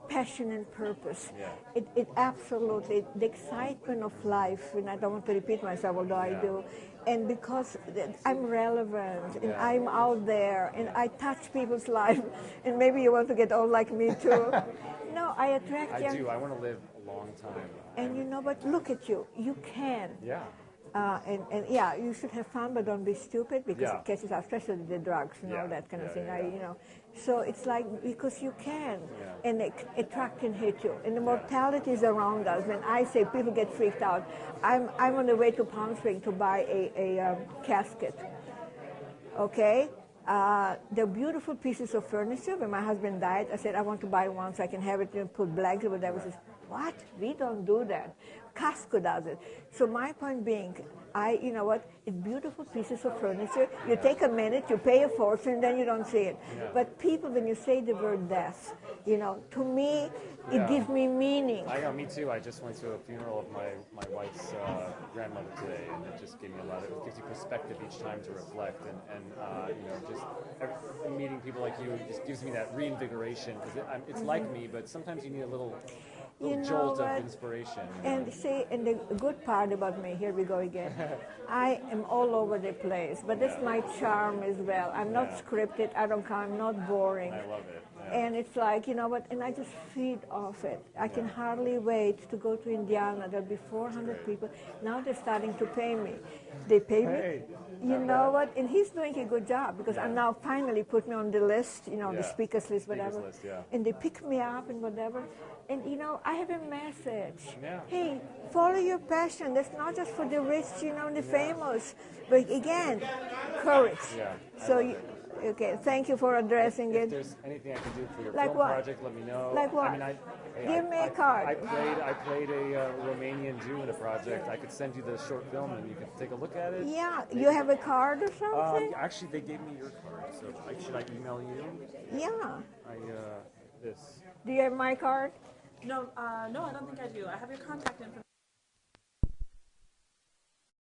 passion and purpose. Yeah. It absolutely, the excitement of life, and I don't want to repeat myself, although I do, and because I'm relevant, and I'm out there, and I touch people's lives, and maybe you want to get old like me too. No, I attract young. I do. I want to live a long time. And you know what, look at you, you can. Yeah. And you should have fun, but don't be stupid because it catches up, especially the drugs and all that kind of thing. So it's like, because you can, and a truck can hit you, and the mortality is around us. When I say people get freaked out, I'm on the way to Palm Springs to buy a casket. Okay. They're beautiful pieces of furniture. When my husband died, I said, I want to buy one so I can have it and put blankets or whatever. He says, what? We don't do that. Casco does it. So my point being, you know what, it's beautiful pieces of furniture. You take a minute, you pay a fortune, then you don't see it. But people, when you say the word death, to me, it gives me meaning. I know, me too. I just went to a funeral of my wife's grandmother today, and it just gave me it gives you perspective each time to reflect, and just meeting people like you just gives me that reinvigoration, because it's like me, but sometimes you need a little jolt of inspiration. And see, and the good part about me, here we go again, I am all over the place, but that's my charm as well. I'm not scripted, I'm not boring. I love it. And it's like, you know what, and I just feed off it. I can hardly wait to go to Indiana. There'll be 400 people. Now they're starting to pay me. They pay me. You know what? And he's doing a good job because I'm now finally put me on the list, you know, the Yeah. speakers list, whatever. Speakers list, yeah. And they pick me up and whatever. And, you know, I have a message. Yeah. Hey, follow your passion. That's not just for the rich, you know, and the famous. But again, courage. Yeah, I So, love you, it. okay, thank you for addressing If it. there's anything I can do for your Like film what? project, let me know. Like what? I mean, Give me a card. I played a Romanian Jew in a project. I could send you the short film and you could take a look at it. Yeah, you have a card or something? Actually, they gave me your card, so should I email you? Yeah. This. Do you have my card? No, I don't think I do. I have your contact information.